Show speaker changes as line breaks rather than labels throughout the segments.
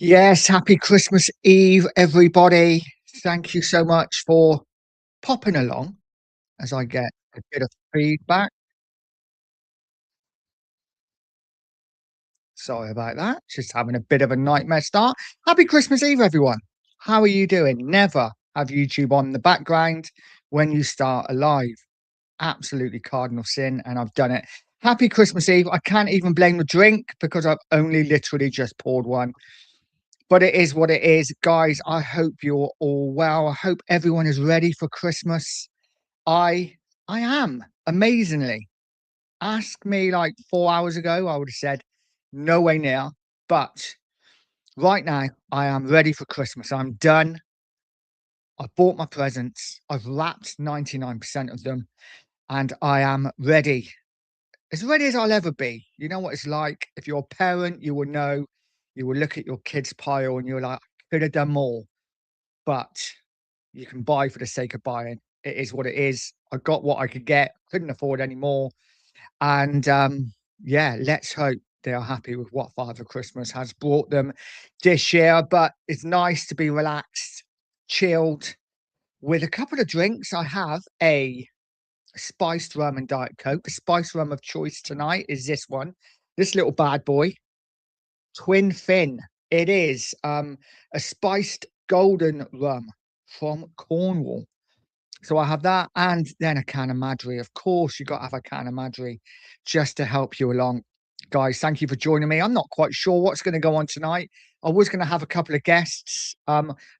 Yes, happy Christmas Eve, everybody. Thank you so much for popping along as I get a bit of feedback. Sorry about that. Just having a bit of a nightmare start. Happy Christmas Eve, everyone. How are you doing? Never have YouTube on in the background when you start a live. Absolutely cardinal sin, and I've done it. Happy Christmas Eve. I can't even blame the drink because I've only literally just poured one. But it is what it is. Guys, I hope you're all well. I hope everyone is ready for Christmas. I I am, amazingly. Ask me like 4 hours ago, I would have said, "No way near." But right now, I am ready for Christmas. I'm done. I've bought my presents. I've wrapped 99% of them, and I am ready. As ready as I'll ever be. You know what it's like? If you're a parent, you will know. You will look at your kids' pile and you're like, "I could have done more." But you can buy for the sake of buying. It is what it is. I got what I could get, couldn't afford any more. And yeah, let's hope they are happy with what Father Christmas has brought them this year. But it's nice to be relaxed, chilled with a couple of drinks. I have a spiced rum and Diet Coke. The spiced rum of choice tonight is this one, this little bad boy, Twin Fin. It is a spiced golden rum from Cornwall. So I have that and then a can of Madri. Of course, you got to have a can of Madri just to help you along. Guys, thank you for joining me. I'm not quite sure what's going to go on tonight. I was going to have a couple of guests.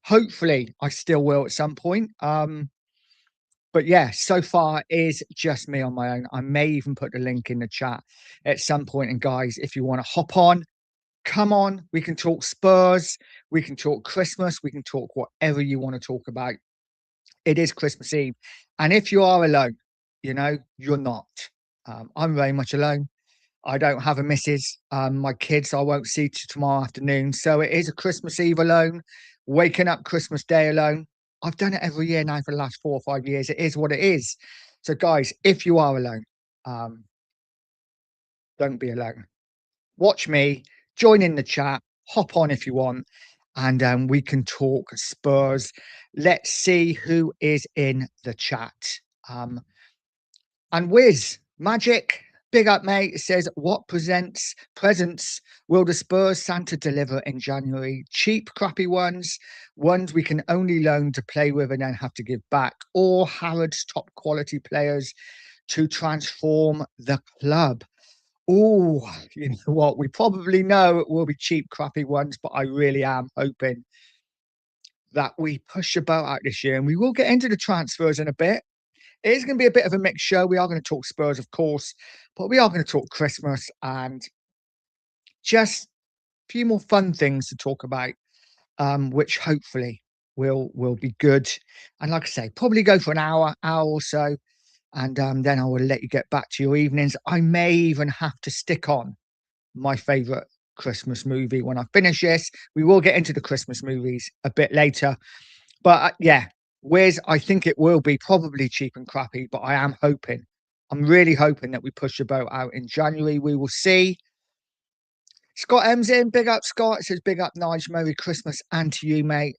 Hopefully, I still will at some point. But yeah, so far is just me on my own. I may even put the link in the chat at some point. And guys, if you want to hop on, come on. We can talk Spurs. We can talk Christmas. We can talk whatever you want to talk about. It is Christmas Eve. And if you are alone, you're not. I'm very much alone. I don't have a missus. My kids I won't see till tomorrow afternoon. So it is a Christmas Eve alone, waking up Christmas Day alone. I've done it every year now for the last 4 or 5 years. It is what it is. So, guys, if you are alone, um, don't be alone. Watch me, join in the chat, hop on if you want, and we can talk Spurs. Let's see who is in the chat. Um, and Wiz Magic, big up, mate. It says, "What presents will the Spurs Santa deliver in January? Cheap, crappy ones we can only loan to play with and then have to give back, or Harrods top quality players to transform the club?" Oh, you know what? We probably know it will be cheap, crappy ones, but I really am hoping that we push the boat out this year. And we will get into the transfers in a bit. It is going to be a bit of a mixed show. We are going to talk Spurs, of course, but we are going to talk Christmas and just a few more fun things to talk about, which hopefully will be good. And like I say, probably go for an hour or so, and then I will let you get back to your evenings. I may even have to stick on my favorite Christmas movie when I finish this. We will get into the Christmas movies a bit later. But yeah, Wiz, I think it will be probably cheap and crappy, but I am hoping, I'm really hoping that we push the boat out in January. We will see. Scott M's in. Big up, Scott. It says, "Big up, Nige. Merry Christmas and to you, mate.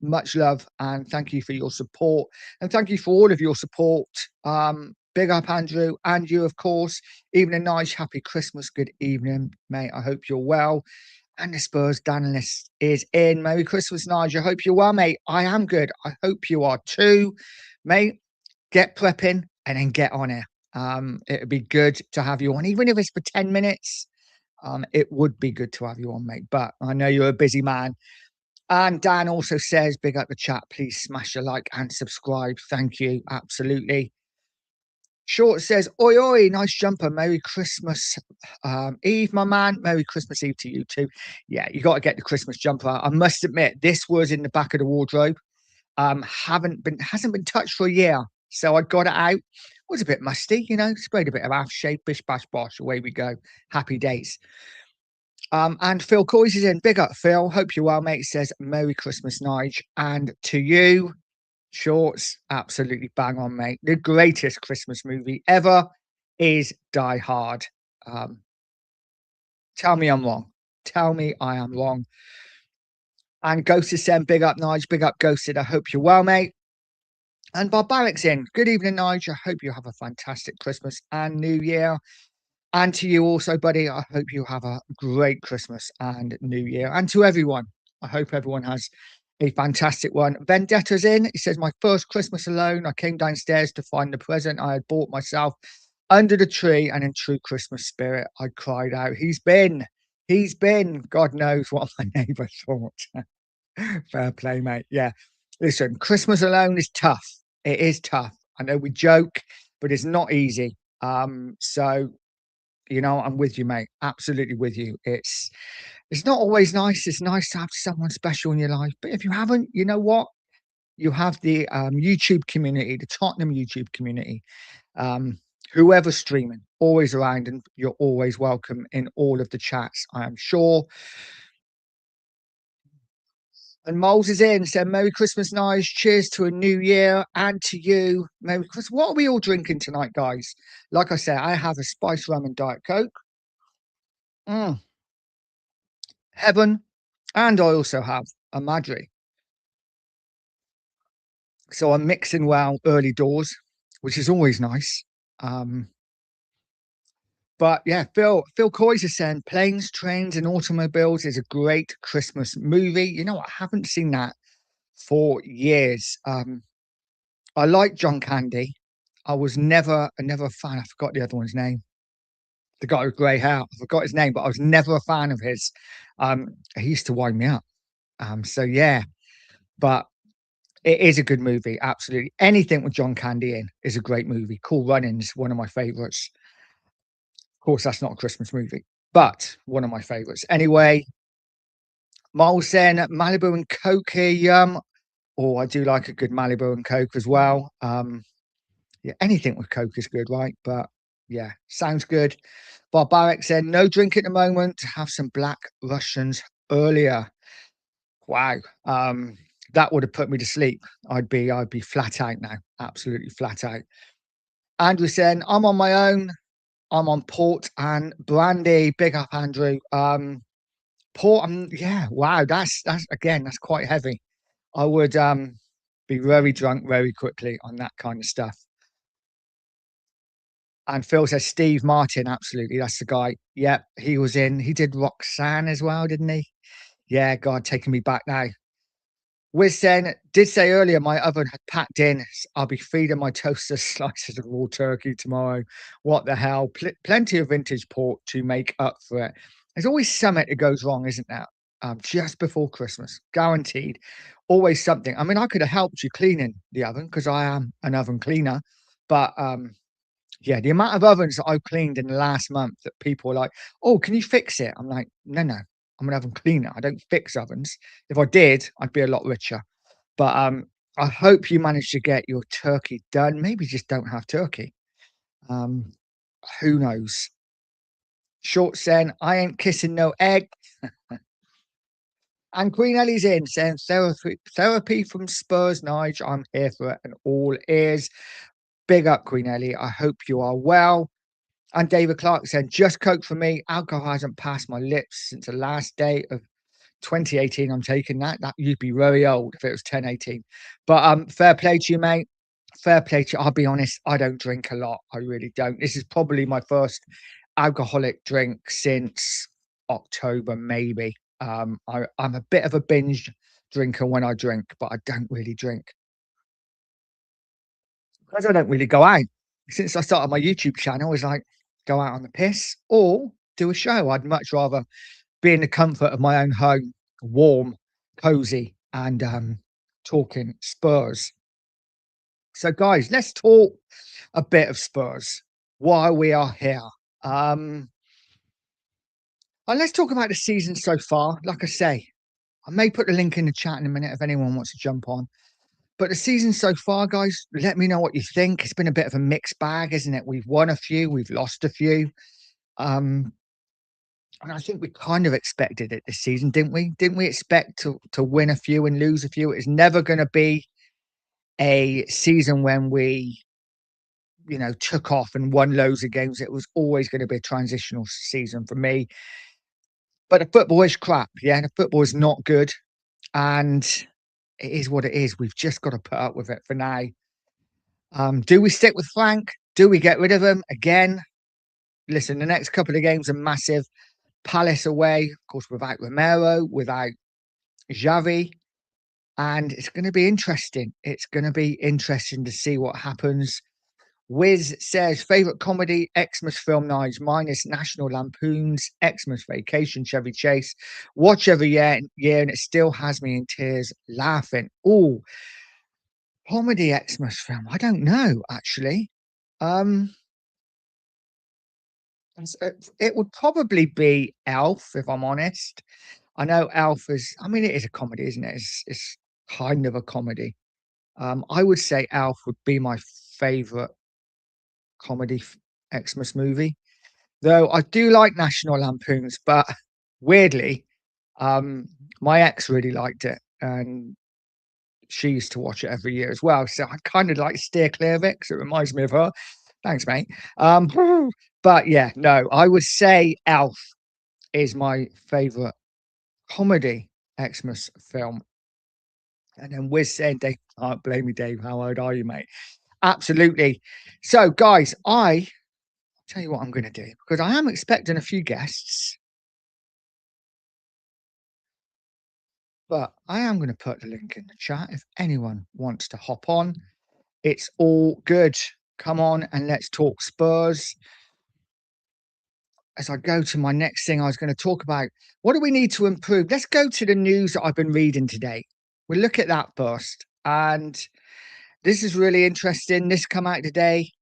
Much love and thank you for your support. And thank you for all of your support. Big up, Andrew. And you, of course. Evening, Nige. Happy Christmas. Good evening, mate. I hope you're well. And the Spurs analyst is in. Merry Christmas, Nige. I hope you're well, mate. I am good. I hope you are too, mate. Get prepping and then get on it. It'd be good to have you on, even if it's for 10 minutes. It would be good to have you on, mate, but I know you're a busy man. And Dan also says, "Big up the chat. Please smash a like and subscribe." Thank you. Absolutely. Short says, "Oi, oi, nice jumper. Merry Christmas Eve, my man. Merry Christmas Eve to you too." Yeah, you got to get the Christmas jumper. I must admit, this was in the back of the wardrobe. Hasn't been touched for a year. So I got it out. Was a bit musty, sprayed a bit of aftershave, bish bash bosh. Away we go. Happy days. And Phil Coys is in. Big up, Phil. Hope you're well, mate. Says, "Merry Christmas, Nige." And to you, Shorts, absolutely bang on, mate. The greatest Christmas movie ever is Die Hard. Um, Tell me I'm wrong. Tell me I am wrong. And Ghosted saying, big up, Nige, big up, Ghosted. I hope you're well, mate. And Barbaric's in. Good evening, Nige. I hope you have a fantastic Christmas and New Year. And to you also, buddy, I hope you have a great Christmas and New Year. And to everyone, I hope everyone has a fantastic one. Vendetta's in. He says, my first Christmas alone. I came downstairs to find the present I had bought myself under the tree, and in true Christmas spirit, I cried out, he's been. God knows what my neighbour thought. Fair play, mate. Yeah. Listen, Christmas alone is tough. It is tough. I know we joke, but it's not easy. So you know, I'm with you, mate. Absolutely with you. It's not always nice. It's nice to have someone special in your life. But if you haven't, you know what? You have the YouTube community, the Tottenham YouTube community. Um, Whoever's streaming, always around, and you're always welcome in all of the chats, I am sure. And Moles is in, said, Merry Christmas, Nige. Cheers to a new year, and to you. Merry Christmas. What are we all drinking tonight, guys? Like I said, I have a spice rum and Diet Coke. Heaven. And I also have a Madri. So I'm mixing well early doors, which is always nice. But yeah, Phil COYS is saying Planes, Trains and Automobiles is a great Christmas movie. You know, I haven't seen that for years. I like John Candy. I was never a fan. I forgot the other one's name. The guy with grey hair. I forgot his name, but I was never a fan of his. He used to wind me up. So yeah, but it is a good movie. Absolutely. Anything with John Candy in is a great movie. Cool Runnings, one of my favorites. Of course, that's not a Christmas movie, but one of my favorites. Anyway, Miles saying Malibu and Coke here, yum. Oh, I do like a good Malibu and Coke as well. Yeah, anything with Coke is good, right? But yeah, sounds good. Barbaric said no drink at the moment. Have some Black Russians earlier. Wow. That would have put me to sleep. I'd be flat out now. Absolutely flat out. Andrew saying, I'm on my own. I'm on port and brandy. Big up, Andrew. Port, yeah, wow, that's again, that's quite heavy. I would be very drunk very quickly on that kind of stuff. And Phil says Steve Martin, absolutely. That's the guy. Yep, he did Roxanne as well, didn't he? Yeah, God, taking me back now. Wiz saying, did say earlier my oven had packed in. I'll be feeding my toaster slices of raw turkey tomorrow. What the hell? Plenty of vintage pork to make up for it. There's always something that goes wrong, isn't there? Just before Christmas, guaranteed. Always something. I mean, I could have helped you cleaning the oven because I am an oven cleaner, but yeah, the amount of ovens that I've cleaned in the last month that people are like, oh, can you fix it? I'm like, no, I'm an oven cleaner. I don't fix ovens. If I did, I'd be a lot richer. But I hope you managed to get your turkey done. Maybe just don't have turkey. Um, who knows? Short saying, I ain't kissing no egg. And Queen Ellie's in saying therapy from Spurs, Nige. I'm here for it and all ears. Big up, Queen Ellie. I hope you are well. And David Clark said, just Coke for me. Alcohol hasn't passed my lips since the last day of 2018. I'm taking that. That you'd be very old if it was 1018. But fair play to you, mate. Fair play to you. I'll be honest, I don't drink a lot. I really don't. This is probably my first alcoholic drink since October, maybe. I'm a bit of a binge drinker when I drink, but I don't really drink because I don't really go out. Since I started my YouTube channel, it's like go out on the piss or do a show. I'd much rather be in the comfort of my own home, warm, cozy, and talking Spurs. So, guys, let's talk a bit of Spurs while we are here. And let's talk about the season so far. Like I say, I may put the link in the chat in a minute if anyone wants to jump on. But the season so far, guys, let me know what you think. It's been a bit of a mixed bag, isn't it? We've won a few, we've lost a few. And I think we kind of expected it this season, didn't we? Didn't we expect to win a few and lose a few? It's never going to be a season when we, you know, took off and won loads of games. It was always going to be a transitional season for me. But the football is crap. Yeah, the football is not good. and it is what it is. We've just got to put up with it for now. Do we stick with Frank? Do we get rid of him again? Listen, the next couple of games are massive. Palace away, of course, without Romero, without Xavi, and it's going to be interesting. It's going to be interesting to see what happens. Wiz says, favourite comedy, Xmas film nights, minus National Lampoon's Xmas Vacation, Chevy Chase. Watch every year and it still has me in tears laughing. Oh, comedy Xmas film. I don't know, actually. Um, it would probably be Elf, if I'm honest. I know Elf is, I mean, it is a comedy, isn't it? It's kind of a comedy. I would say Elf would be my favourite comedy Xmas movie. Though I do like National Lampoons, but weirdly, my ex really liked it, and she used to watch it every year as well. So I kind of like steer clear of it because it reminds me of her. Thanks, mate. But yeah, no, I would say Elf is my favourite comedy Xmas film. And then we're saying, Dave, can't blame me, Dave. How old are you, mate? Absolutely. So, guys, I tell you what I'm going to do because I am expecting a few guests. But I am going to put the link in the chat if anyone wants to hop on. It's all good. Come on and let's talk Spurs. As I go to my next thing, I was going to talk about what do we need to improve? Let's go to the news that I've been reading today. We'll look at that first. And this is really interesting. This come out today.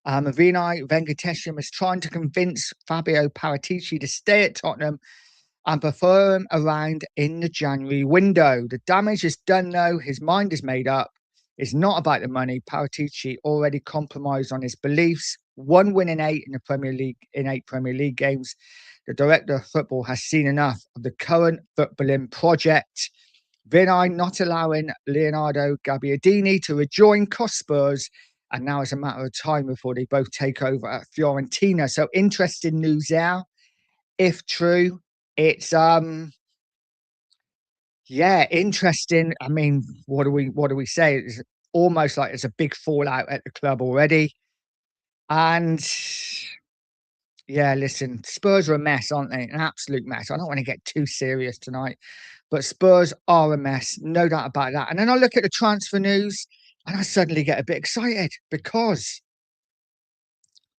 Vinay Venkatesham is trying to convince Fabio Paratici to stay at Tottenham and prefer him around in the January window. The damage is done, though. His mind is made up. It's not about the money. Paratici already compromised on his beliefs. One win in eight in the Premier League, in 8 Premier League games. The director of football has seen enough of the current footballing project. Vinay not allowing Leonardo Gabbiadini to rejoin cost Spurs, and now it's a matter of time before they both take over at Fiorentina. So interesting news there. If true, it's yeah, interesting. I mean, what do we say? It's almost like it's a big fallout at the club already. And yeah, listen, Spurs are a mess, aren't they? An absolute mess. I don't want to get too serious tonight, but Spurs are a mess, no doubt about that. And then I look at the transfer news and I suddenly get a bit excited because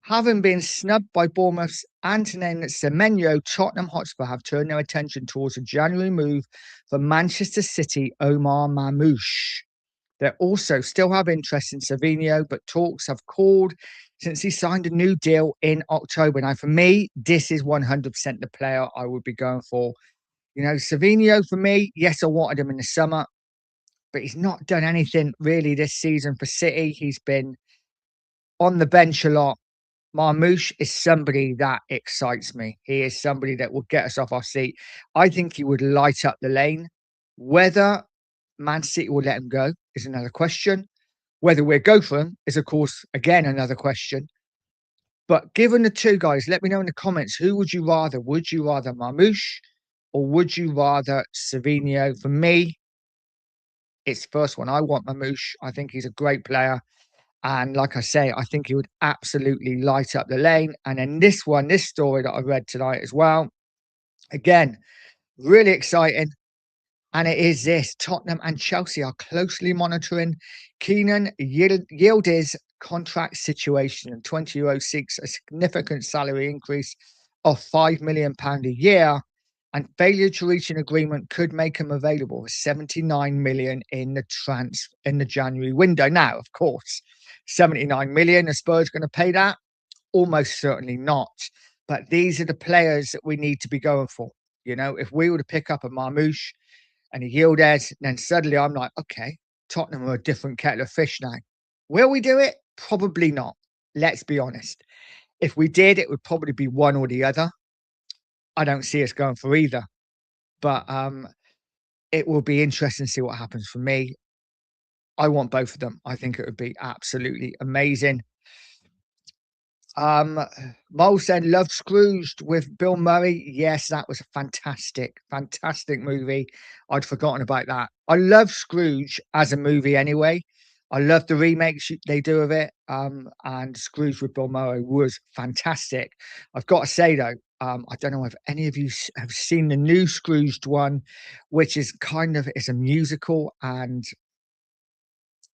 having been snubbed by Bournemouth's Antonin Semenyo, Tottenham Hotspur have turned their attention towards a January move for Manchester City Omar Mamouche. They also still have interest in Savinho, but talks have cooled since he signed a new deal in October. Now, for me, this is 100% the player I would be going for. You know, Savinho, for me, yes, I wanted him in the summer, but he's not done anything really this season for City. He's been on the bench a lot. Marmoush is somebody that excites me. He is somebody that will get us off our seat. I think he would light up the lane. Whether Man City will let him go is another question. Whether we'll go for him is, of course, again, another question. But given the two guys, let me know in the comments, who would you rather? Would you rather Marmoush or would you rather Savinho? For me, it's the first one. I want Marmoush. I think he's a great player. And like I say, I think he would absolutely light up the lane. And then this one, this story that I read tonight as well, again, really exciting. And it is this: Tottenham and Chelsea are closely monitoring Keenan Yildiz contract situation. And 20 seeks a significant salary increase of £5 million a year. And failure to reach an agreement could make him available for 79 million in the January window. Now, of course, 79 million, are Spurs going to pay that? Almost certainly not. But these are the players that we need to be going for. You know, if we were to pick up a Marmouche and a Yildiz, then suddenly I'm like, okay, Tottenham are a different kettle of fish now. Will we do it? Probably not. Let's be honest. If we did, it would probably be one or the other. I don't see us going for either. But it will be interesting to see what happens for me. I want both of them. I think it would be absolutely amazing. Um, Mole said, "Loved Scrooged with Bill Murray." Yes, that was a fantastic, fantastic movie. I'd forgotten about that. I love Scrooge as a movie anyway. I love the remakes they do of it. And Scrooge with Bill Murray was fantastic. I've got to say though, I don't know if any of you have seen the new Scrooged one, which is kind of it's a musical and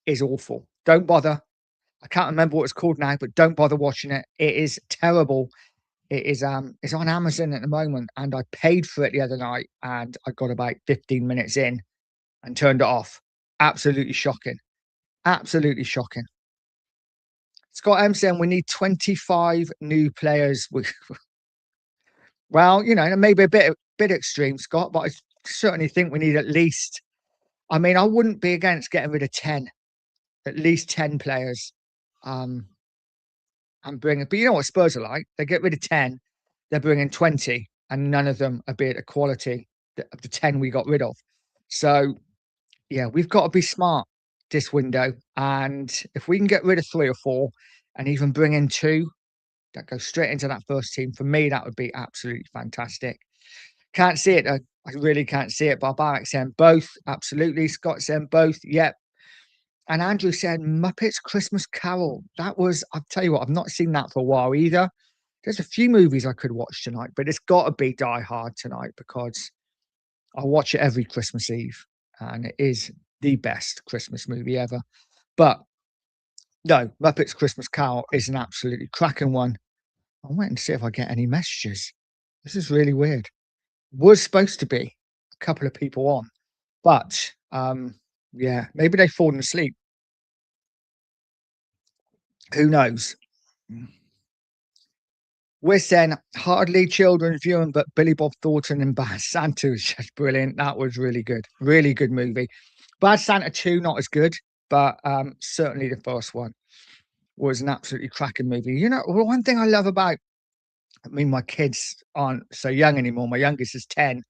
is awful. Don't bother. I can't remember what it's called now, but don't bother watching it. It is terrible. It's on Amazon at the moment, and I paid for it the other night, and I got about 15 minutes in and turned it off. Absolutely shocking. Absolutely shocking. Scott M saying we need 25 new players. Well, maybe a bit extreme, Scott, but I certainly think we need at least. I mean, I wouldn't be against getting rid of 10, at least 10 players. Um, and bring it. But you know what Spurs are like? They get rid of 10, they're bringing 20, and none of them are be at the quality of the 10 we got rid of. So, yeah, we've got to be smart this window. And if we can get rid of 3 or 4 and even bring in 2 that go straight into that first team, for me, that would be absolutely fantastic. Can't see it, though. I really can't see it. Barbaric saying both. Absolutely. Scott saying both. Yep. And Andrew said Muppets Christmas Carol. That was, I'll tell you what, I've not seen that for a while either. There's a few movies I could watch tonight, but it's got to be Die Hard tonight because I watch it every Christmas Eve and it is the best Christmas movie ever. But no, Muppets Christmas Carol is an absolutely cracking one. I'm waiting to see if I get any messages. This is really weird. Was supposed to be a couple of people on, but yeah, maybe they've fallen asleep. Who knows? We're saying hardly children's viewing, but Billy Bob Thornton and Bad Santa is just brilliant. That was really good. Really good movie. Bad Santa 2, not as good, but certainly the first one was an absolutely cracking movie. One thing I love about, I mean, my kids aren't so young anymore. My youngest is 10,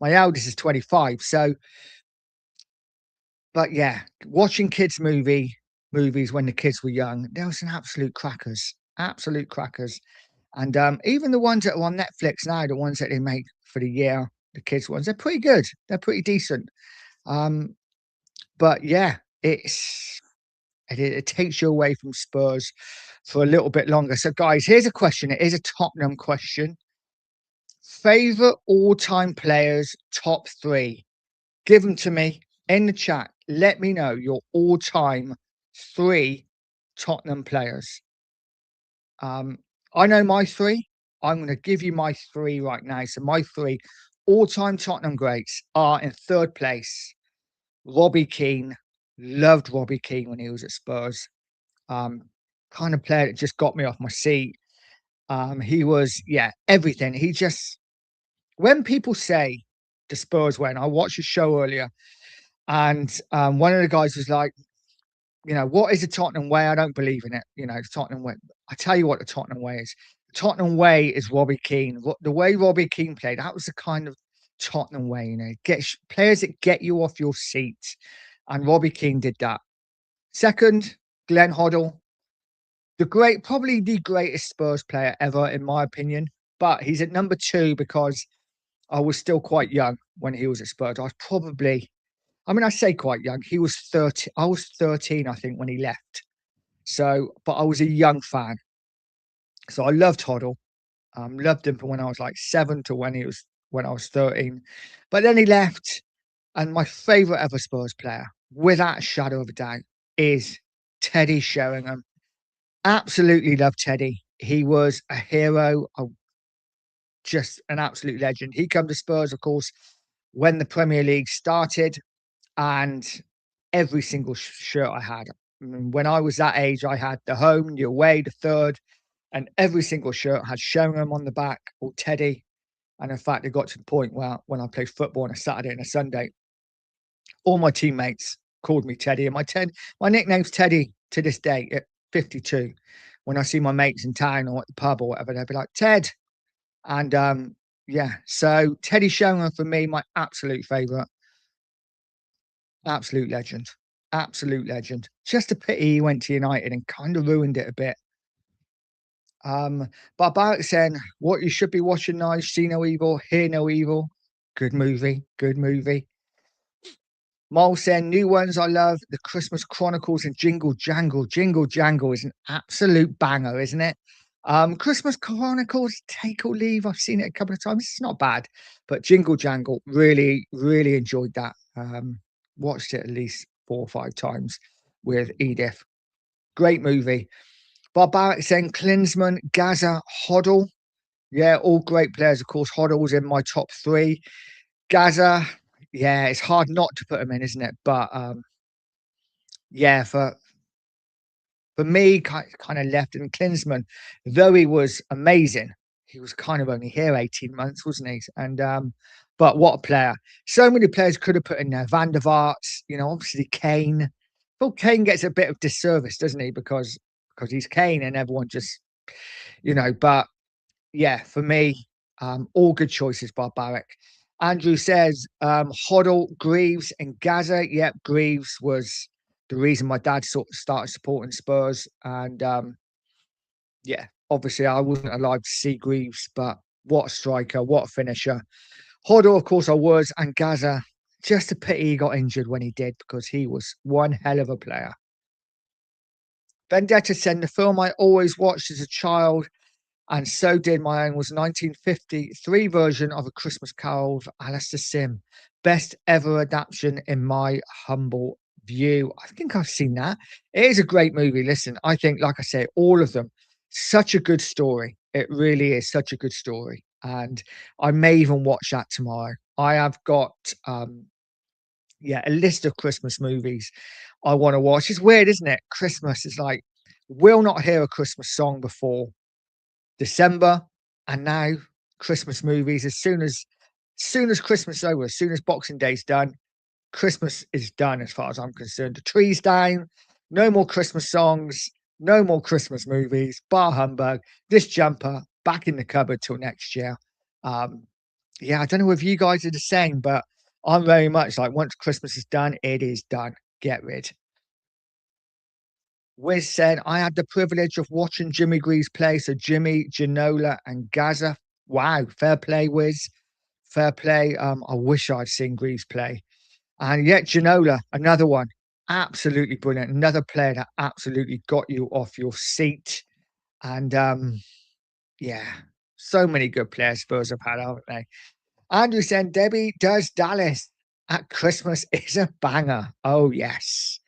my eldest is 25. So, but yeah, watching movies when the kids were young, there were some absolute crackers. And even the ones that are on Netflix now, the ones that they make for the year, the kids ones, they're pretty good. They're pretty decent. Um, but yeah, it takes you away from Spurs for a little bit longer. So, guys, here's a question. It is a Tottenham question. Favorite all-time players, top 3. Give them to me in the chat. Let me know your all-time 3 Tottenham players. I know my 3. I'm going to give you my 3 right now. So my 3 all-time Tottenham greats are in 3rd place. Robbie Keane. Loved Robbie Keane when he was at Spurs. Kind of player that just got me off my seat. He was, yeah, everything. When people say the Spurs went, I watched a show earlier and one of the guys was like, what is the Tottenham way? I don't believe in it. Tottenham way. I tell you what the Tottenham way is. The Tottenham way is Robbie Keane. The way Robbie Keane played, that was the kind of Tottenham way, get players that get you off your seat. And Robbie Keane did that. Second, Glenn Hoddle, probably the greatest Spurs player ever, in my opinion. But he's at number 2 because I was still quite young when he was at Spurs. I say quite young. He was 30. I was 13, I think, when he left. So, but I was a young fan. So I loved Hoddle. Loved him from when I was like 7 to when I was 13. But then he left. And my favourite ever Spurs player, without a shadow of a doubt, is Teddy Sheringham. Absolutely love Teddy. He was a hero, just an absolute legend. He came to Spurs, of course, when the Premier League started, and every single shirt I had. When I was that age, I had the home, the away, the third, and every single shirt had Sheringham on the back or Teddy. And in fact, it got to the point where when I played football on a Saturday and a Sunday, all my teammates called me Teddy, and my nickname's Teddy to this day at 52. When I see my mates in town or at the pub or whatever, they'll be like, Ted. And yeah, so Teddy Sheringham for me, my absolute favourite. Absolute legend. Absolute legend. Just a pity he went to United and kind of ruined it a bit. Barbaric saying, "What you should be watching now, see no evil, hear no evil." Good movie, good movie. Mole saying, "New ones I love, The Christmas Chronicles and Jingle Jangle." Jingle Jangle is an absolute banger, isn't it? Christmas Chronicles, Take or Leave. I've seen it a couple of times. It's not bad, but Jingle Jangle, really, really enjoyed that. Watched it at least 4 or 5 times with Edith. Great movie. Barbaric saying, Klinsman, Gaza, Hoddle. Yeah, all great players. Of course, Hoddle was in my top three. Gaza, yeah, it's hard not to put him in, isn't it? But yeah, for me, kind of left and Klinsmann, though he was amazing, he was kind of only here 18 months, wasn't he? And but what a player. So many players could have put in there. Van der Vaart, obviously Kane. Well, Kane gets a bit of disservice, doesn't he? Because he's Kane and everyone just, but yeah, for me, all good choices, Barbaric. Andrew says, Hoddle, Greaves, and Gaza. Yep, Greaves was the reason my dad sort of started supporting Spurs. And yeah, obviously I wasn't alive to see Greaves, but what a striker, what a finisher. Hoddle, of course, I was, and Gaza. Just a pity he got injured when he did, because he was one hell of a player. Vendetta said, the film I always watched as a child, and so did my own, was 1953 version of A Christmas Carol of Alistair Sim. Best ever adaptation in my humble view. I think I've seen that. It is a great movie. Listen, I think, like I say, all of them, such a good story. It really is such a good story. And I may even watch that tomorrow. I have got yeah, a list of Christmas movies I want to watch. It's weird, isn't it? Christmas is like, will not hear a Christmas song before December, and now Christmas movies. As soon as Christmas is over, as soon as Boxing Day's done, Christmas is done as far as I'm concerned. The tree's down, no more Christmas songs, no more Christmas movies, bar humbug. This jumper back in the cupboard till next year. Um, yeah, I don't know if you guys are the same, but I'm very much like, once Christmas is done, it is done. Get rid. Wiz said, I had the privilege of watching Jimmy Greaves play. So Jimmy, Ginola, and Gaza. Wow, fair play, Wiz. Fair play. I wish I'd seen Greaves play. And yet Ginola, another one. Absolutely brilliant. Another player that absolutely got you off your seat. And yeah, so many good players Spurs have had, haven't they? Andrew said, Debbie does Dallas at Christmas is a banger. Oh, yes.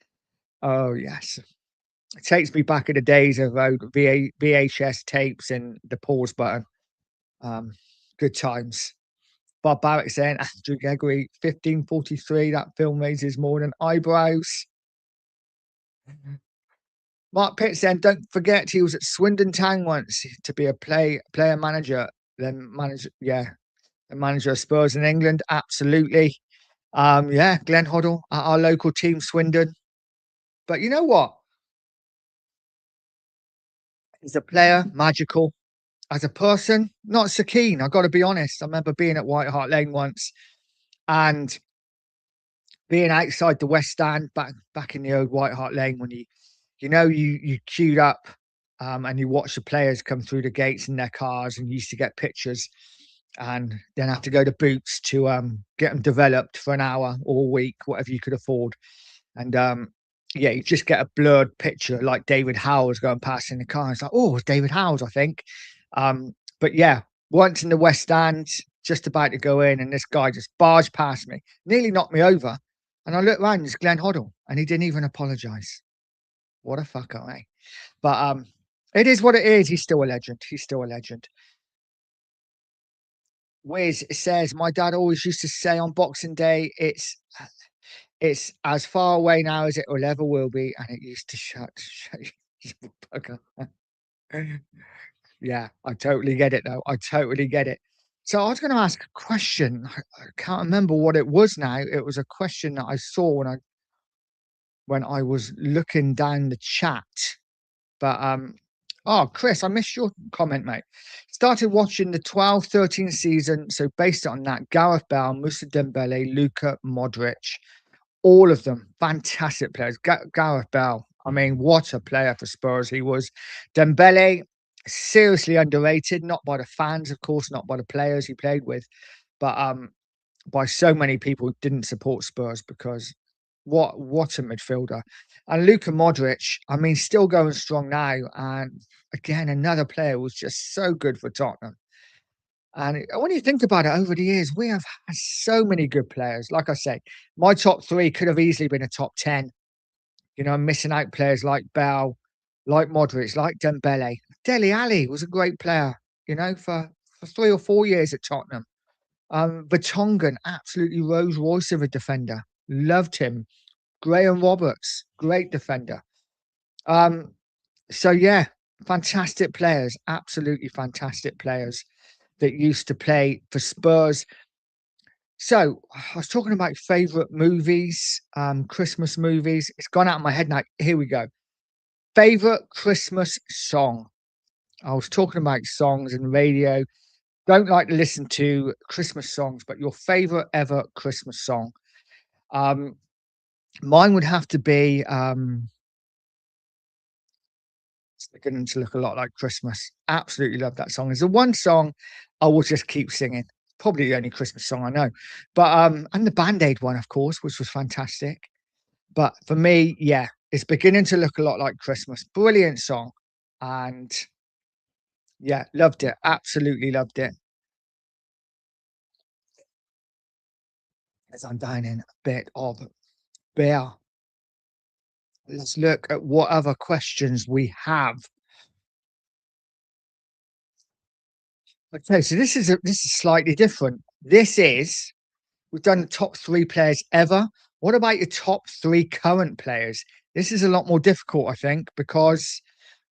Oh, yes. It takes me back in the days of VHS tapes and the pause button. Good times. Barbaric saying, Andrew Gregory, 1543, that film raises more than eyebrows. Mark Pitt saying, don't forget he was at Swindon Town once to be a player manager, then the manager of Spurs in England. Absolutely. Yeah, Glenn Hoddle at our local team, Swindon. But you know what? He's a player, magical. As a person, not so keen. I've got to be honest. I remember being at White Hart Lane once and being outside the West Stand back in the old White Hart Lane, when you queued up and you watch the players come through the gates in their cars, and you used to get pictures and then have to go to Boots to get them developed for an hour or a week, whatever you could afford. And yeah, you just get a blurred picture like David Howells going past in the car. It's like, oh, it's David Howells, I think. But yeah, once in the West Stand, just about to go in, and this guy just barged past me, nearly knocked me over. And I looked around, it's Glenn Hoddle, and he didn't even apologize. What a fucker, eh? But it is what it is. He's still a legend. He's still a legend. Wiz says, my dad always used to say on Boxing Day, it's as far away now as it will ever will be, and it used to shut you bugger. Yeah, I totally get it, though. I totally get it. So I was going to ask a question. I can't remember what it was now. It was a question that I saw when I was looking down the chat. But oh, Chris, I missed your comment, mate. Started watching the 12-13 season, so based on that, Gareth Bale, Musa Dembele, Luka Modric, all of them fantastic players. Gareth Bale, I mean, what a player for Spurs he was. Dembele, seriously underrated, not by the fans, of course, not by the players he played with, but by so many people who didn't support Spurs because what a midfielder. And Luka Modric, I mean, still going strong now. And again, another player who was just so good for Tottenham. And when you think about it over the years, we have had so many good players. Like I say, my top three could have easily been a top 10. You know, I'm missing out players like Bell, like Modric, like Dembele. Dele Alli was a great player, you know, for 3 or 4 years at Tottenham. Vertonghen, absolutely Rolls Royce of a defender. Loved him. Graham Roberts, great defender. Um, so yeah, fantastic players, absolutely fantastic players that used to play for Spurs. So I was talking about favorite movies, Christmas movies. It's gone out of my head now. Here we go. Favorite Christmas song. I was talking about songs and radio. Don't like to listen to Christmas songs, but your favorite ever Christmas song. Um, Mine would have to be it's beginning to look a lot like Christmas. Absolutely love that song. It's the one song I will just keep singing. Probably the only Christmas song I know. But and the Band-Aid one, of course, which was fantastic. But for me, yeah, it's beginning to look a lot like Christmas. Brilliant song. And yeah, loved it. Absolutely loved it. As I'm down in a bit of beer. Let's look at what other questions we have. Okay, so this is slightly different. This is we've done the top three players ever. What about your top three current players? This is a lot more difficult, I think, because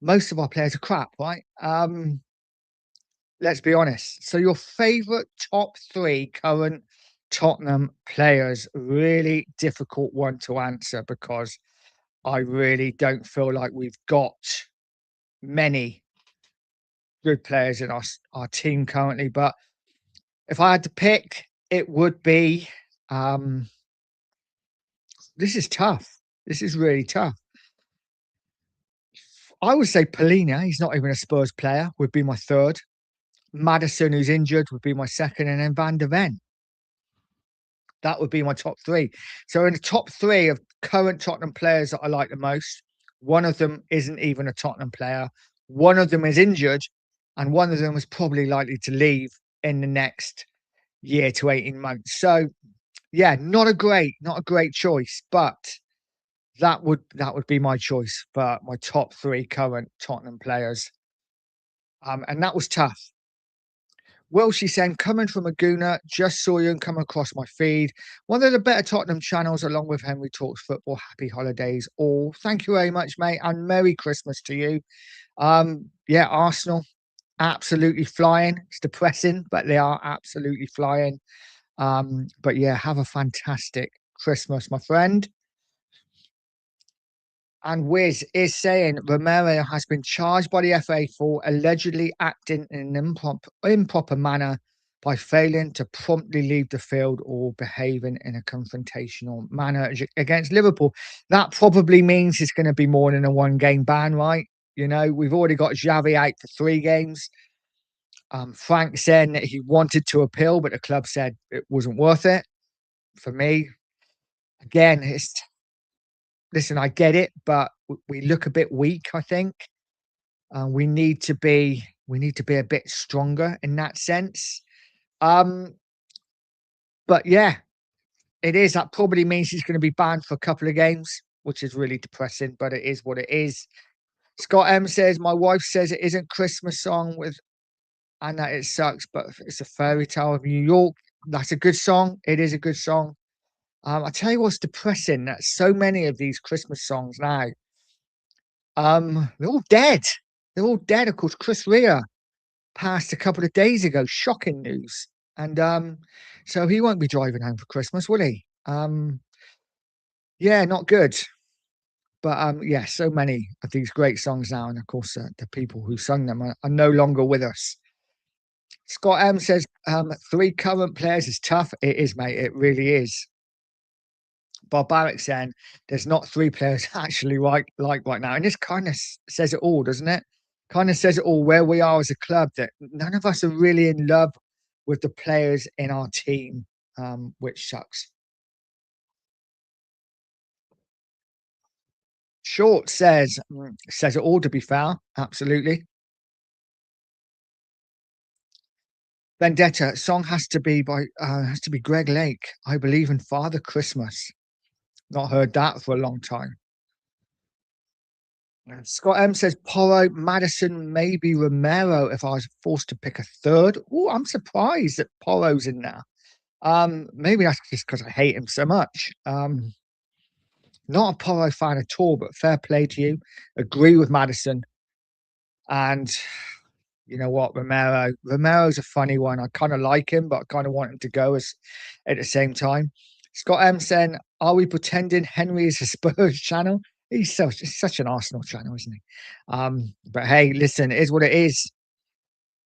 most of our players are crap, right? Let's be honest. So your favorite top three current Tottenham players, really difficult one to answer because I really don't feel like we've got many good players in our team currently. But if I had to pick, it would be this is tough. This is really tough. I would say Polina, he's not even a Spurs player, would be my third. Maddison, who's injured, would be my second, and then Van der Ven. That would be my top three. So in the top three of current Tottenham players that I like the most, one of them isn't even a Tottenham player. One of them is injured, and one of them is probably likely to leave in the next year to 18 months. So yeah, not a great choice, but that would be my choice for my top three current Tottenham players. And that was tough. Well, she's saying, coming from a Gooner, just saw you and come across my feed. One of the better Tottenham channels, along with Henry Talks Football. Happy holidays, all. Thank you very much, mate, and Merry Christmas to you. Yeah, Arsenal, absolutely flying. It's depressing, but they are absolutely flying. But yeah, have a fantastic Christmas, my friend. And Wiz is saying Romero has been charged by the FA for allegedly acting in an improper manner by failing to promptly leave the field or behaving in a confrontational manner against Liverpool. That probably means it's going to be more than a one-game ban, right? You know, we've already got Xavi out for 3 games. Frank said that he wanted to appeal, but the club said it wasn't worth it. For me, again, it's listen, I get it, but we look a bit weak, I think. We need to be a bit stronger in that sense. Um, but yeah, it is. That probably means he's going to be banned for a couple of games, which is really depressing, but it is what it is. Scott M says, my wife says it isn't Christmas song with and that it sucks, but it's a fairy tale of New York. That's a good song. It is a good song. I tell you what's depressing that so many of these Christmas songs now they're all dead. They're all dead. Of course, Chris Rea passed a couple of days ago. Shocking news. And so he won't be driving home for Christmas, will he? Yeah, not good. But yeah, so many of these great songs now, and of course, the people who sung them are no longer with us. Scott M says three current players is tough. It is, mate. It really is. Barbaric saying there's not three players actually right like right now, and this kind of says it all, doesn't it? Kind of says it all where we are as a club, that none of us are really in love with the players in our team, which sucks. Short says says it all, to be fair. Absolutely. Vendetta song has to be Greg Lake. I believe in Father Christmas. Not heard that for a long time. Scott M says Porro, Madison, maybe Romero if I was forced to pick a third. Oh, I'm surprised that Porro's in there. Maybe that's just because I hate him so much. Not a Porro fan at all, but fair play to you. Agree with Madison. And you know what, Romero's a funny one. I kind of like him, but I kind of want him to go as at the same time. Scott M saying, "Are we pretending Henry is a Spurs channel?" He's such an Arsenal channel, isn't he? But hey, listen, it is what it is.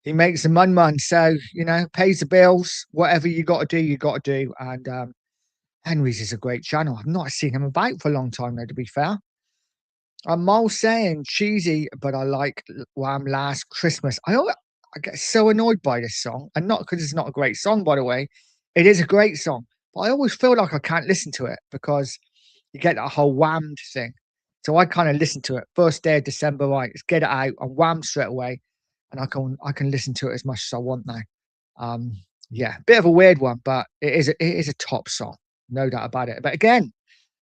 He makes the mun, so pays the bills. Whatever you got to do, you got to do. And Henry's is a great channel. I've not seen him about for a long time, though. To be fair, Miles saying cheesy, but I like Wham! Last Christmas. I get so annoyed by this song, and not because it's not a great song, by the way. It is a great song, but I always feel like I can't listen to it because you get that whole whammed thing. So I kind of listen to it first day of December, right? Let's get it out and wham straight away, and I can listen to it as much as I want now. Yeah, bit of a weird one, but it is a top song, no doubt about it. But again,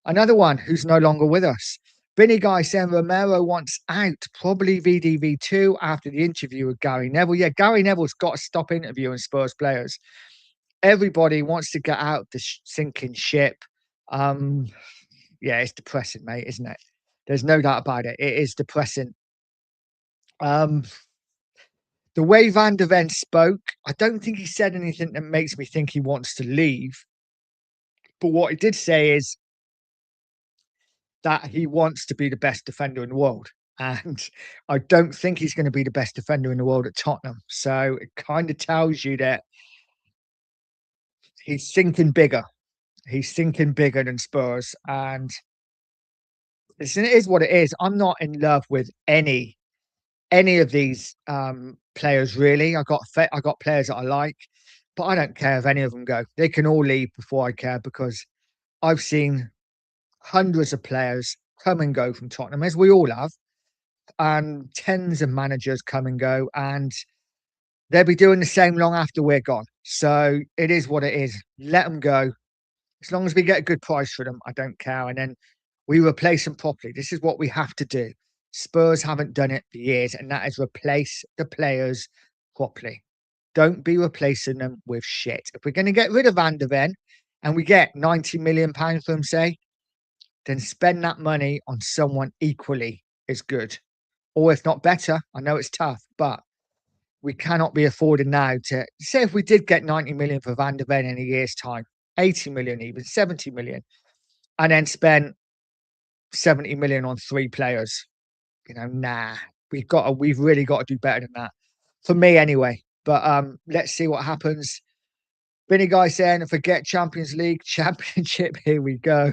another one who's no longer with us. Vinny Guy saying Romero wants out, probably VDV2 after the interview with Gary Neville. Yeah, Gary Neville's got to stop interviewing Spurs players. Everybody wants to get out of the sinking ship. Um, yeah, it's depressing, mate, isn't it? There's no doubt about it. It is depressing. Um, the way Van der Ven spoke, I don't think he said anything that makes me think he wants to leave. But what he did say is that he wants to be the best defender in the world. And I don't think he's going to be the best defender in the world at Tottenham. So it kind of tells you that he's thinking bigger. He's thinking bigger than Spurs. And listen, it is what it is. I'm not in love with any of these players really. I got players that I like, but I don't care if any of them go. They can all leave before I care because I've seen hundreds of players come and go from Tottenham, as we all have, and tens of managers come and go, and they'll be doing the same long after we're gone. So it is what it is. Let them go. As long as we get a good price for them, I don't care. And then we replace them properly. This is what we have to do. Spurs haven't done it for years, and that is replace the players properly. Don't be replacing them with shit. If we're going to get rid of Van der Ven and we get £90 million for him, say, then spend that money on someone equally as good, or if not better. I know it's tough, but we cannot be affording now to say if we did get 90 million for Van der Ven in a year's time, 80 million, even 70 million, and then spend 70 million on three players. Nah, we've really got to do better than that. For me anyway. But let's see what happens. Vinny Guy saying forget Champions League, Championship, here we go.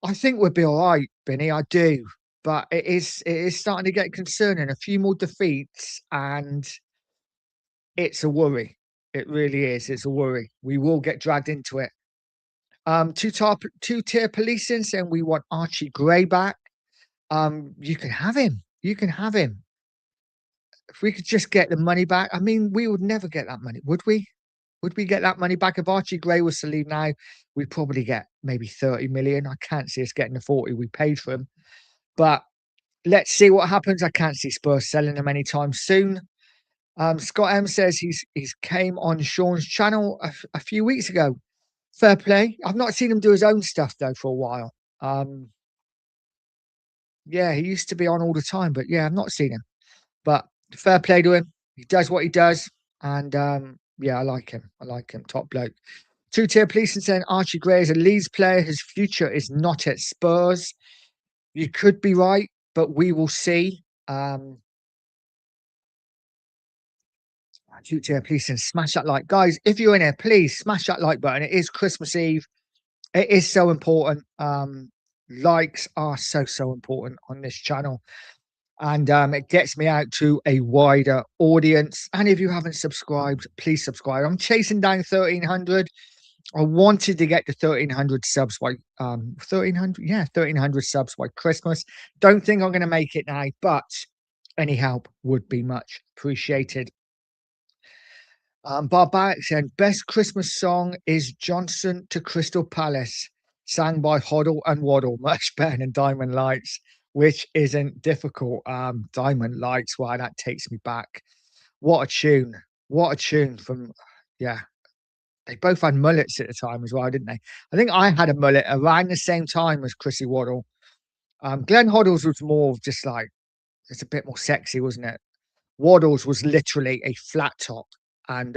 I think we'll be all right, Vinny. I do. But it is starting to get concerning. A few more defeats and it's a worry. It really is. It's a worry. We will get dragged into it. Two-tier policing saying we want Archie Gray back. You can have him. You can have him. If we could just get the money back. I mean, we would never get that money, would we? Would we get that money back? If Archie Gray was to leave now, we'd probably get maybe 30 million. I can't see us getting the 40 we paid for him. But let's see what happens. I can't see Spurs selling him anytime soon. Scott M says he's came on Sean's channel a few weeks ago. Fair play. I've not seen him do his own stuff though for a while. Yeah, he used to be on all the time, but yeah, I've not seen him. But fair play to him. He does what he does, and yeah, I like him. I like him. Top bloke. Two-tier policeman saying Archie Gray is a Leeds player. His future is not at Spurs. You could be right, but we will see. Two-tier policeman, smash that like, guys. If you're in here, please smash that like button. It is Christmas Eve. It is so important. Likes are so important on this channel. and it gets me out to a wider audience. And if you haven't subscribed, please subscribe. I'm chasing down 1,300. I wanted to get to 1,300 subs by 1,300, yeah, 1,300 subs by Christmas. Don't think I'm going to make it now, but any help would be much appreciated. Barbaric said, best Christmas song is Johnson to Crystal Palace, sang by Hoddle and Waddle, much better than Diamond Lights, which isn't difficult. Diamond Lights, wow, that takes me back. What a tune! What a tune from, yeah. They both had mullets at the time as well, didn't they? I think I had a mullet around the same time as Chrissy Waddle. Glenn Hoddle's was more of just like, it's a bit more sexy, wasn't it? Waddles was literally a flat top and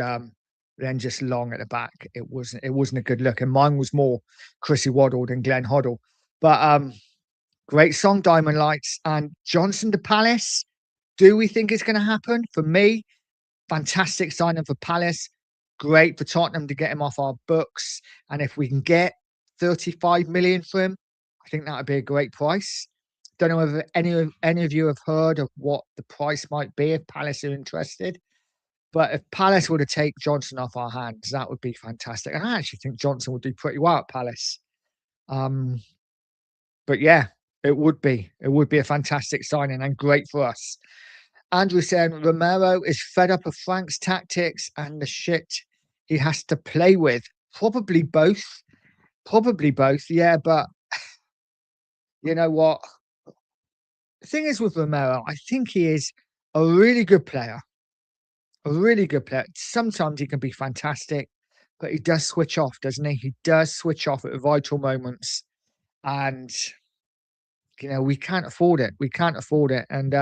then just long at the back. It wasn't a good look. And mine was more Chrissy Waddle than Glenn Hoddle. But great song, Diamond Lights. And Johnson to Palace. Do we think it's going to happen? For me, fantastic signing for Palace. Great for Tottenham to get him off our books. And if we can get 35 million for him, I think that would be a great price. Don't know if any of you have heard of what the price might be if Palace are interested. But if Palace were to take Johnson off our hands, that would be fantastic. And I actually think Johnson would do pretty well at Palace. Um, but yeah, it would be. It would be a fantastic signing and great for us. Andrew saying Romero is fed up of Frank's tactics and the shit he has to play with. Probably both. Probably both. Yeah, but you know what? The thing is with Romero, I think he is a really good player. A really good player. Sometimes he can be fantastic, but he does switch off, doesn't he? He does switch off at vital moments. And we can't afford it. We can't afford it. And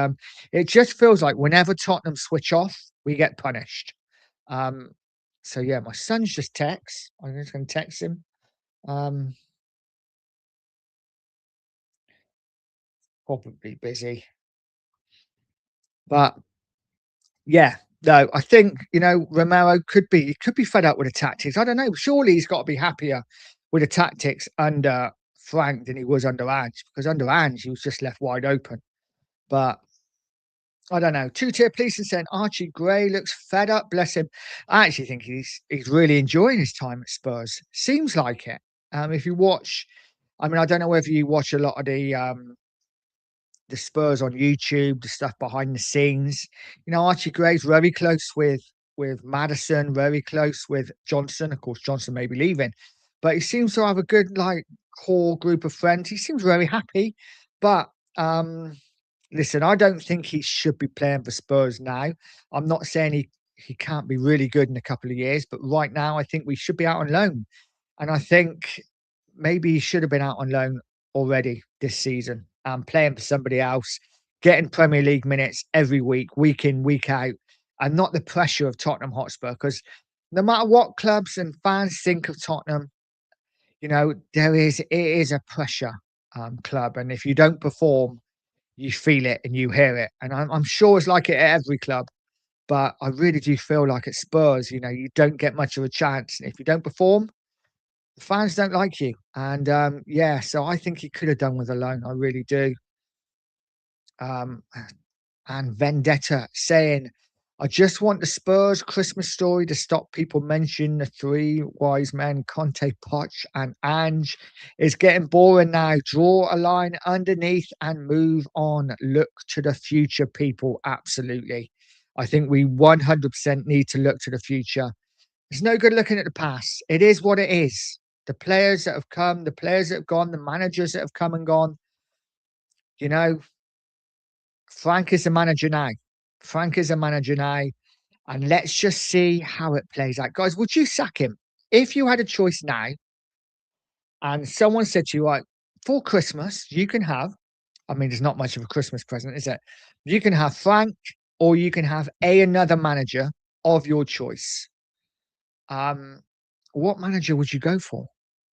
it just feels like whenever Tottenham switch off, we get punished. Um, so yeah, my son's just text. I'm just going to text him. Um, Probably busy, but yeah, no, I think Romero could be fed up with the tactics. I don't know. Surely he's got to be happier with the tactics under Frank than he was under Ange, because under Ange he was just left wide open. But I don't know. Two-tier policeman saying Archie Gray looks fed up. Bless him. I actually think he's really enjoying his time at Spurs. Seems like it. If you watch, I mean, I don't know whether you watch a lot of the Spurs on YouTube, the stuff behind the scenes. Archie Gray's very close with Madison, very close with Johnson. Of course, Johnson may be leaving, but he seems to have a good core group of friends. He seems very happy, but listen, I don't think he should be playing for Spurs now. I'm not saying he can't be really good in a couple of years, but right now I think we should be out on loan. And I think maybe he should have been out on loan already this season and playing for somebody else, getting Premier League minutes every week in, week out, and not the pressure of Tottenham Hotspur. Because no matter what clubs and fans think of Tottenham, it is a pressure club. And if you don't perform, you feel it and you hear it. And I'm sure it's like it at every club. But I really do feel like at Spurs, you don't get much of a chance. And if you don't perform, the fans don't like you. And yeah, so I think he could have done with a loan. I really do. Um, and Vendetta saying, I just want the Spurs Christmas story to stop people mentioning the three wise men, Conte, Poch, and Ange. It's getting boring now. Draw a line underneath and move on. Look to the future, people. Absolutely. I think we 100% need to look to the future. It's no good looking at the past. It is what it is. The players that have come, the players that have gone, the managers that have come and gone. Frank is the manager now. Frank is a manager now. And let's just see how it plays out. Guys, would you sack him? If you had a choice now and someone said to you, right, for Christmas, you can have, I mean, there's not much of a Christmas present, is it? You can have Frank or you can have another manager of your choice. What manager would you go for?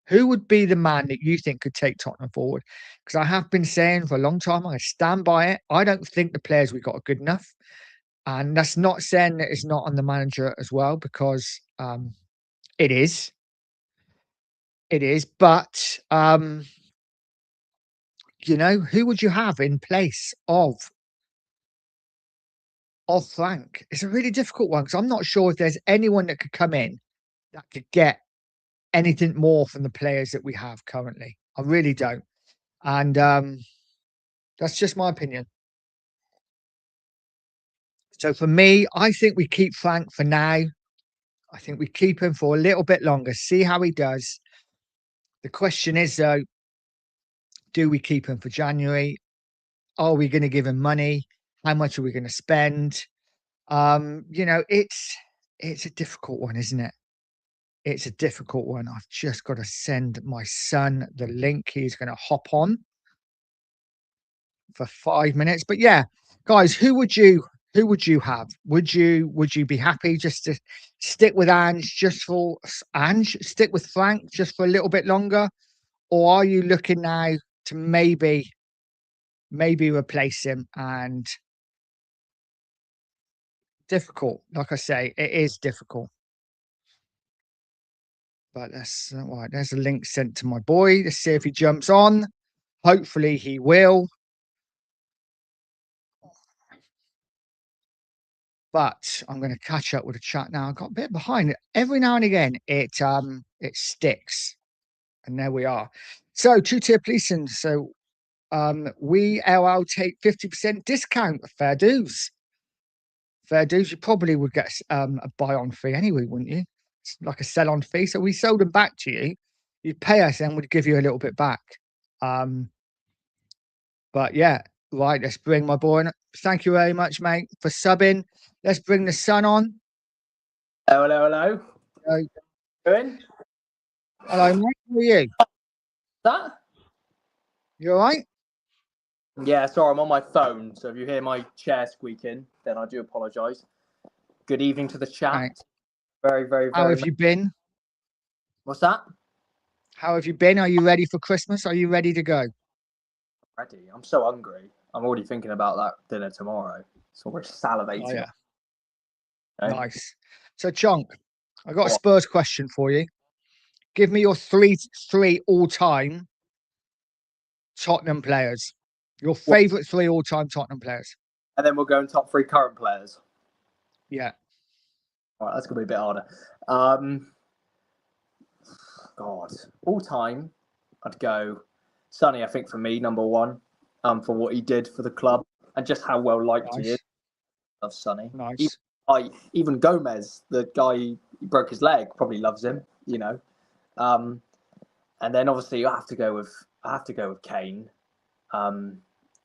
Who would be the man that you think could take Tottenham forward? Because I have been saying for a long time, I stand by it. I don't think the players we got are good enough. And that's not saying that it's not on the manager as well, because it is. It is. But, who would you have in place of or Frank? It's a really difficult one because I'm not sure if there's anyone that could come in that could get anything more from the players that we have currently. I really don't. And that's just my opinion. So for me, I think we keep Frank for now. I think we keep him for a little bit longer, see how he does. The question is, though, do we keep him for January? Are we going to give him money? How much are we going to spend? It's a difficult one, isn't it? It's a difficult one. I've just got to send my son the link. He's going to hop on for 5 minutes. But yeah, guys, who would you have? Would you be happy just to stick with Ange, stick with Frank just for a little bit longer? Or are you looking now to maybe replace him? And difficult, like I say, it is difficult. But that's all right. There's a link sent to my boy. Let's see if he jumps on. Hopefully he will. But I'm going to catch up with the chat now. I got a bit behind. Every now and again, it sticks, and there we are. So two-tier policing. So we LL take 50% discount. Fair dues. Fair dues. You probably would get a buy-on fee anyway, wouldn't you? It's like a sell-on fee. So we sold them back to you. You'd pay us, and we'd give you a little bit back. But yeah, right. Let's bring my boy on. Thank you very much, mate, for subbing. Let's bring the sun on.
Hello, hello, hello.
Hello,
Doing?
hello, mate. How are you?
That?
You all right?
Yeah, sorry, I'm on my phone, so if you hear my chair squeaking, then I do apologise. Good evening to the chat.
Right.
Very, very,
How
very
have you been?
What's that?
How have you been? Are you ready for Christmas? Are you ready to go?
Ready. I'm so hungry. I'm already thinking about that dinner tomorrow. So we're salivating.
Oh, yeah.
Okay?
Nice. So, Chonk, I got a
What?
Spurs question for you. Give me your three all-time Tottenham players. Your favourite three all-time Tottenham players.
And then we'll go in top three current players.
Yeah.
All right, that's going to be a bit harder. God. All time, I'd go Sonny, I think, for me, number one, for what he did for the club and just how well liked he is. Love Sonny.
Nice.
Even Gomez, the guy he broke his leg, probably loves him, you know. And then obviously I have to go with Kane.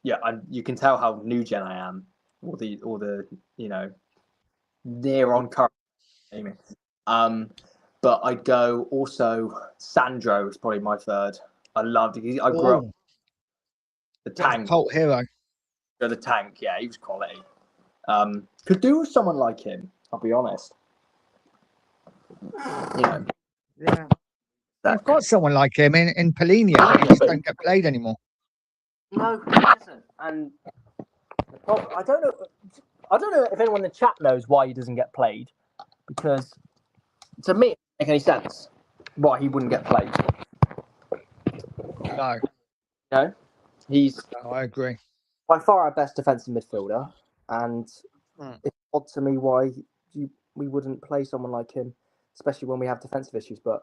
Yeah, and you can tell how new gen I am. All the near on current gaming. But I'd go also Sandro is probably my third. I loved it. I grew up the tank.
Cult hero.
The tank, yeah, he was quality. Could do with someone like him, I'll be honest. You know.
Yeah. I've got someone like him in Polina, but he just don't get played anymore.
No, he doesn't. And I don't know if anyone in the chat knows why he doesn't get played. Because to me, it doesn't make any sense why he wouldn't get played.
No.
No? He's
I agree.
by far our best defensive midfielder. And it's odd to me why we wouldn't play someone like him, especially when we have defensive issues. But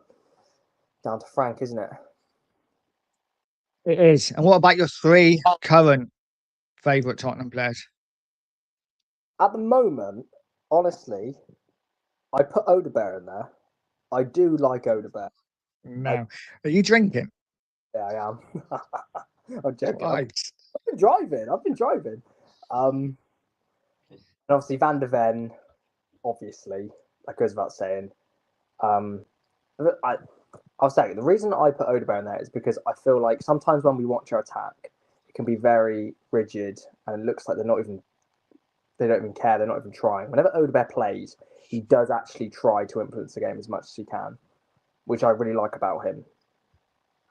down to Frank, isn't it?
It is. And what about your three current favourite Tottenham players?
At the moment, honestly, I put Odegaard in there. I do like Odegaard.
No. Are you drinking?
Yeah, I am. I'm joking.
Right.
I've been driving. And obviously Van der Ven, obviously, that goes without saying. I'll say the reason I put Odegaard in there is because I feel like sometimes when we watch our attack, it can be very rigid and it looks like they don't even care, they're not even trying. Whenever Odegaard plays, he does actually try to influence the game as much as he can, which I really like about him.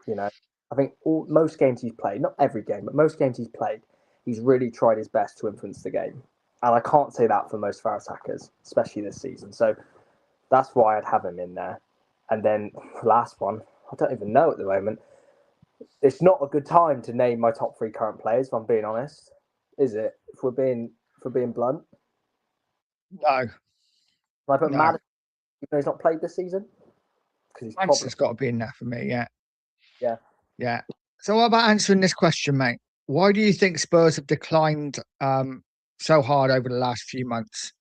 You know, I think most games he's played, not every game, but most games he's played, he's really tried his best to influence the game. And I can't say that for most of our attackers, especially this season. So that's why I'd have him in there. And then the last one, I don't even know at the moment. It's not a good time to name my top three current players, if I'm being honest. Is it? If we're being blunt.
No,
Can I put
no.
Madison, even though he's not played this season? Because he's probably
Manson's got to be in there for me. Yeah,
yeah.
yeah. So, what about answering this question, mate? Why do you think Spurs have declined so hard over the last few months?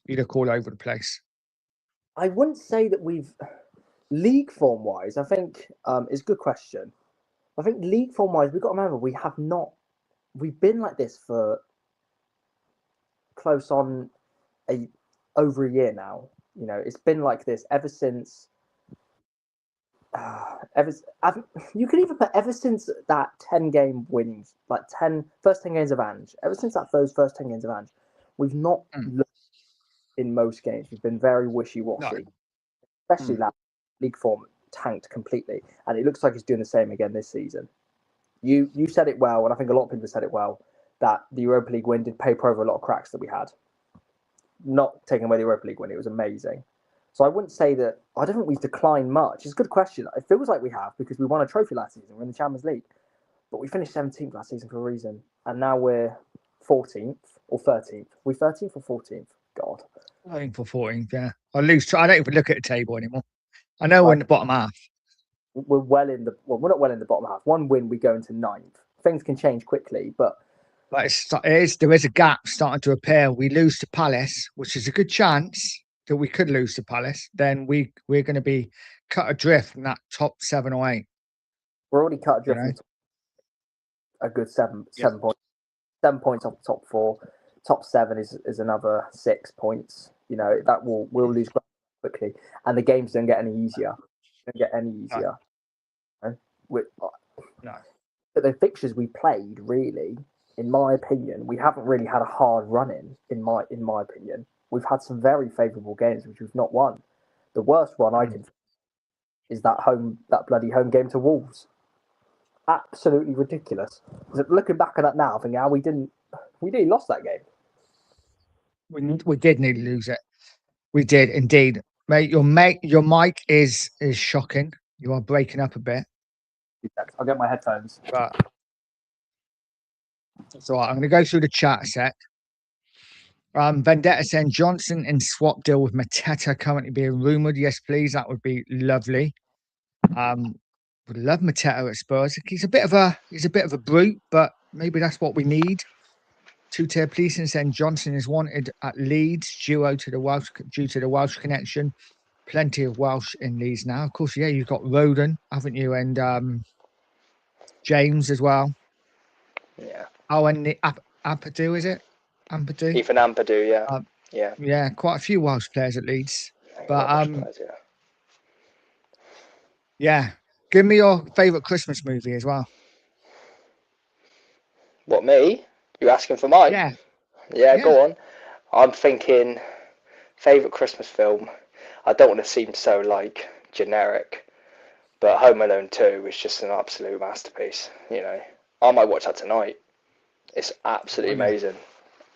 You look all over the place.
I wouldn't say that we've league form wise. I think it's a good question. I think league form wise, we've got to remember we have not. We've been like this for close on over a year now. You know, it's been like this ever since. You can even put ever since that 10-game wins, like first 10 games of Ange. Ever since those first 10 games of Ange, we've not looked in most games. We've been very wishy washy, especially that league form tanked completely, and it looks like it's doing the same again this season. You said it well, and I think a lot of people said it well, that the Europa League win did paper over a lot of cracks that we had. Not taking away the Europa League win, it was amazing. So I wouldn't say that. I don't think we've declined much. It's a good question. It feels like we have because we won a trophy last season. We're in the Champions League, but we finished 17th last season for a reason, and now we're 14th or 13th. We 13th or 14th? God,
I think for 14th. Yeah, I lose. I don't even look at the table anymore. I know we're in the bottom half.
We're we're not well in the bottom half. One win, we go into 9th. Things can change quickly, but
there is a gap starting to appear. We lose to Palace, which is a good chance that we could lose to Palace. Then we're going to be cut adrift from that top 7 or 8.
we're already cut adrift from a good 7 points. 7 points off the top 4. Top 7 is another 6 points. You know that we'll lose quickly, and the games don't get any easier. Don't get any easier.
No.
But the fixtures we played, really, in my opinion, we haven't really had a hard run in my opinion. We've had some very favourable games which we've not won. The worst one I can is that bloody home game to Wolves. Absolutely ridiculous. Looking back at that now, I think we nearly lost that game.
We did nearly lose it. We did indeed, mate. Your mic is shocking. You are breaking up a bit.
I'll get my headphones.
But it's all right. I'm going to go through the chat a sec. Vendetta saying Johnson in swap deal with Mateta currently being rumoured. Yes, please. That would be lovely. Would love Mateta at Spurs. He's a bit of a brute, but maybe that's what we need. Two-tier policing saying Johnson is wanted at Leeds due to the Welsh connection. Plenty of Welsh in Leeds now. Of course, yeah, you've got Roden, haven't you? And James as well.
Yeah.
Oh, and the Ampadu, is it? Ampadu?
Ethan Ampadu, yeah.
Yeah, quite a few Welsh players at Leeds. But yeah. Give me your favourite Christmas movie as well.
What, me? You asking for mine?
Yeah.
Yeah, go on. I'm thinking favourite Christmas film. I don't want to seem so generic, but Home Alone 2 is just an absolute masterpiece. You know, I might watch that tonight. It's absolutely amazing.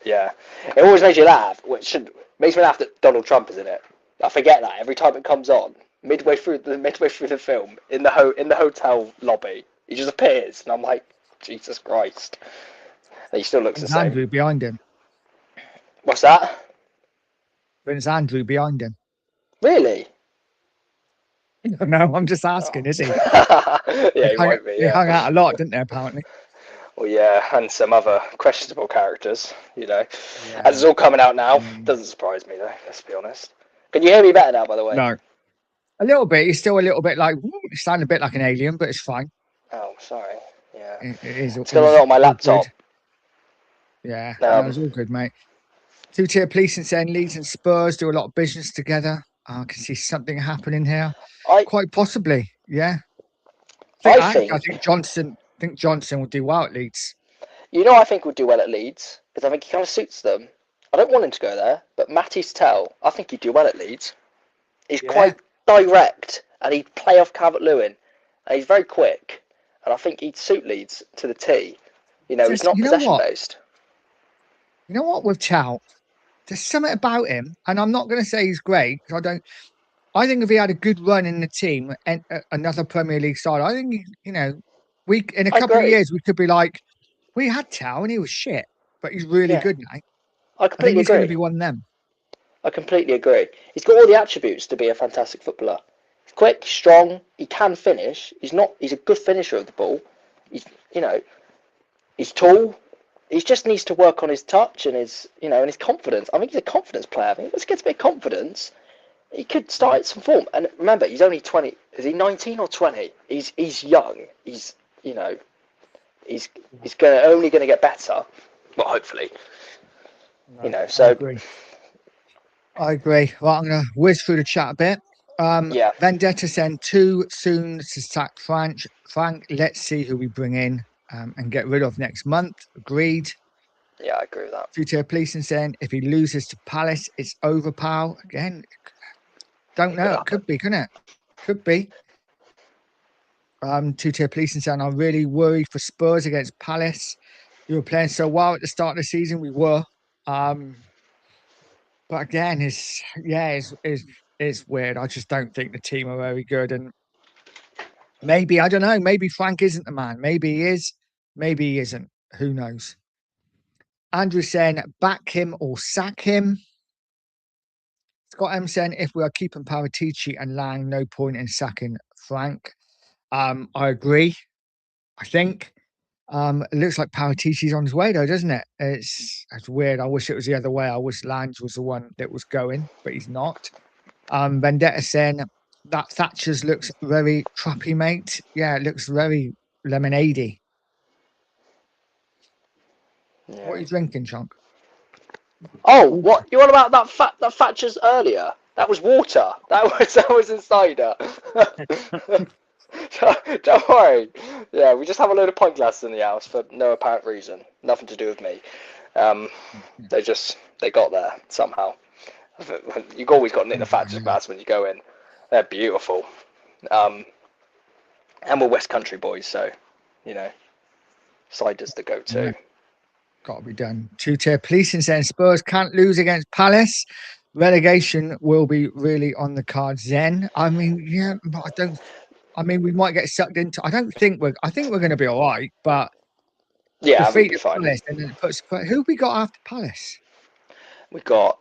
Yeah, it always makes you laugh, which makes me laugh that Donald Trump is in it. I forget that every time it comes on. Midway through the film, in the hotel lobby, he just appears, and I'm like, Jesus Christ. And he still looks the same.
Andrew behind him.
What's that?
Prince Andrew behind him.
Really?
No, I'm just asking, is he?
Yeah, he might be.
He hung out a lot, didn't they, apparently?
Well, yeah, and some other questionable characters, you know. Yeah. As it's all coming out now, doesn't surprise me, though, let's be honest. Can you hear me better now, by the way?
No. A little bit. He's still a little bit you sound a bit like an alien, but it's fine.
Oh, sorry. Yeah.
It is.
It's still not on my laptop.
Yeah, no, it's all good, mate. Two-tier policing saying Leeds and Spurs do a lot of business together. I can see something happening here. Quite possibly, yeah. I think Johnson will do well at Leeds.
You know, I think would do well at Leeds because I think he kind of suits them. I don't want him to go there, but Matty's tell, I think he'd do well at Leeds. He's quite direct, and he'd play off Calvert-Lewin, and he's very quick, and I think he'd suit Leeds to the T. You know, he's not possession-based.
You know what with Chow? There's something about him, and I'm not going to say he's great because I think if he had a good run in the team and another Premier League side, I think in a couple of years we could be like, we had Chow and he was shit, but he's really good now.
I completely agree.
He's going to be one of them.
I completely agree. He's got all the attributes to be a fantastic footballer. He's quick, strong. He can finish. He's not. He's a good finisher of the ball. He's, you know, he's tall. He just needs to work on his touch and his confidence. I think he's a confidence player. I think let's get a bit of confidence. He could start at some form. And remember, he's only 20. Is he 19 or 20? He's young. He's he's only gonna get better. Well, hopefully.
No,
So
I agree. Well, I'm going to whiz through the chat a bit.
yeah,
Vendetta sent too soon to sack Frank. Frank, let's see who we bring in and get rid of next month. Agreed.
yeah, I agree with that.
Two-tier policing saying if he loses to Palace, it's over, pal. Again, don't know. It could be, couldn't it? Could be. Two-tier policing saying I'm really worried for Spurs against Palace. You were playing so well at the start of the season. We were. But again, it's weird. I just don't think the team are very good. And maybe, I don't know, maybe Frank isn't the man. Maybe he is. Maybe he isn't. Who knows? Andrew saying back him or sack him. Scott M saying if we are keeping Paratici and Lang, no point in sacking Frank. I agree. I think. It looks like Paratici's on his way though, doesn't it? It's weird. I wish it was the other way. I wish Lange was the one that was going, but he's not. Vendetta saying that Thatcher's looks very trappy, mate. Yeah, it looks very lemonade-y.
Yeah.
What are you drinking, Chunk?
Oh, what you want about that Thatcher's earlier? That was water. That was in cider. Don't worry. Yeah, we just have a load of pint glasses in the house for no apparent reason. Nothing to do with me. They got there somehow. You've always got in the Thatcher's glass when you go in. They're beautiful. And we're West Country boys, so cider's the go-to.
Right. Got to be done. Two-tier policing saying Spurs can't lose against Palace. Relegation will be really on the cards then. I mean, yeah, but I don't. I mean, we might get sucked into. I think we're going to be all right, but
Yeah, we'll
defeat
be fine.
Palace and then it puts. Who have we got after Palace?
We got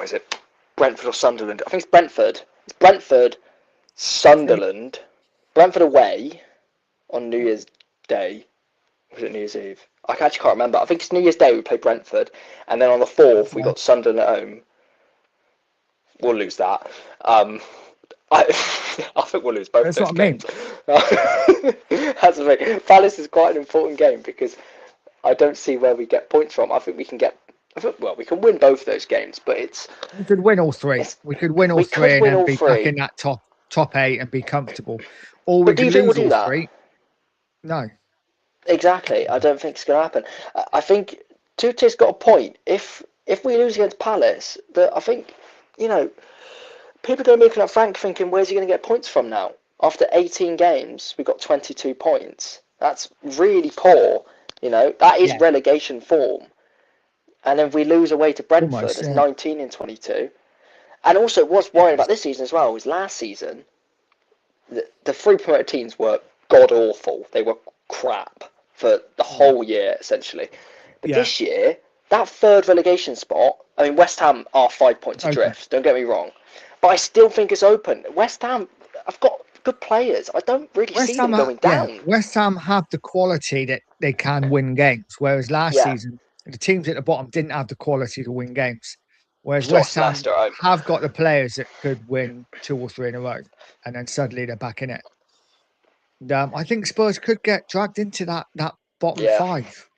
is it Brentford or Sunderland? I think it's Brentford. It's Brentford, Sunderland, Brentford away on New Year's Day. Was it New Year's Eve? I actually can't remember. I think it's New Year's Day we play Brentford, and then on the 4th we got Sunderland at home. We'll lose that. I think we'll lose both those games. That's the thing. Palace is quite an important game because I don't see where we get points from. I think we can get. Well, we can win both those games, but
we could win all three. We could win all three and then be back in that top 8 and be comfortable. Or we could lose all three. No. Exactly.
I don't think it's going to happen. I think Tute's got a point. If we lose against Palace, I think people are going to be looking at Frank thinking, where's he going to get points from now? After 18 games, we got 22 points. That's really poor. That is relegation form. And then we lose away to Brentford, it's 19 in 22. And also, what's worrying about this season as well was last season, the 3 promoted teams were god awful. They were crap for the whole year, essentially. But this year, that 3rd relegation spot, I mean, West Ham are 5 points adrift, don't get me wrong. But I still think it's open. West Ham, I've got good players. I don't really see them going down.
West Ham have the quality that they can win games, whereas last season, the teams at the bottom didn't have the quality to win games. Whereas West Ham have got the players that could win 2 or 3 in a row, and then suddenly they're back in it. And, I think Spurs could get dragged into that bottom 5.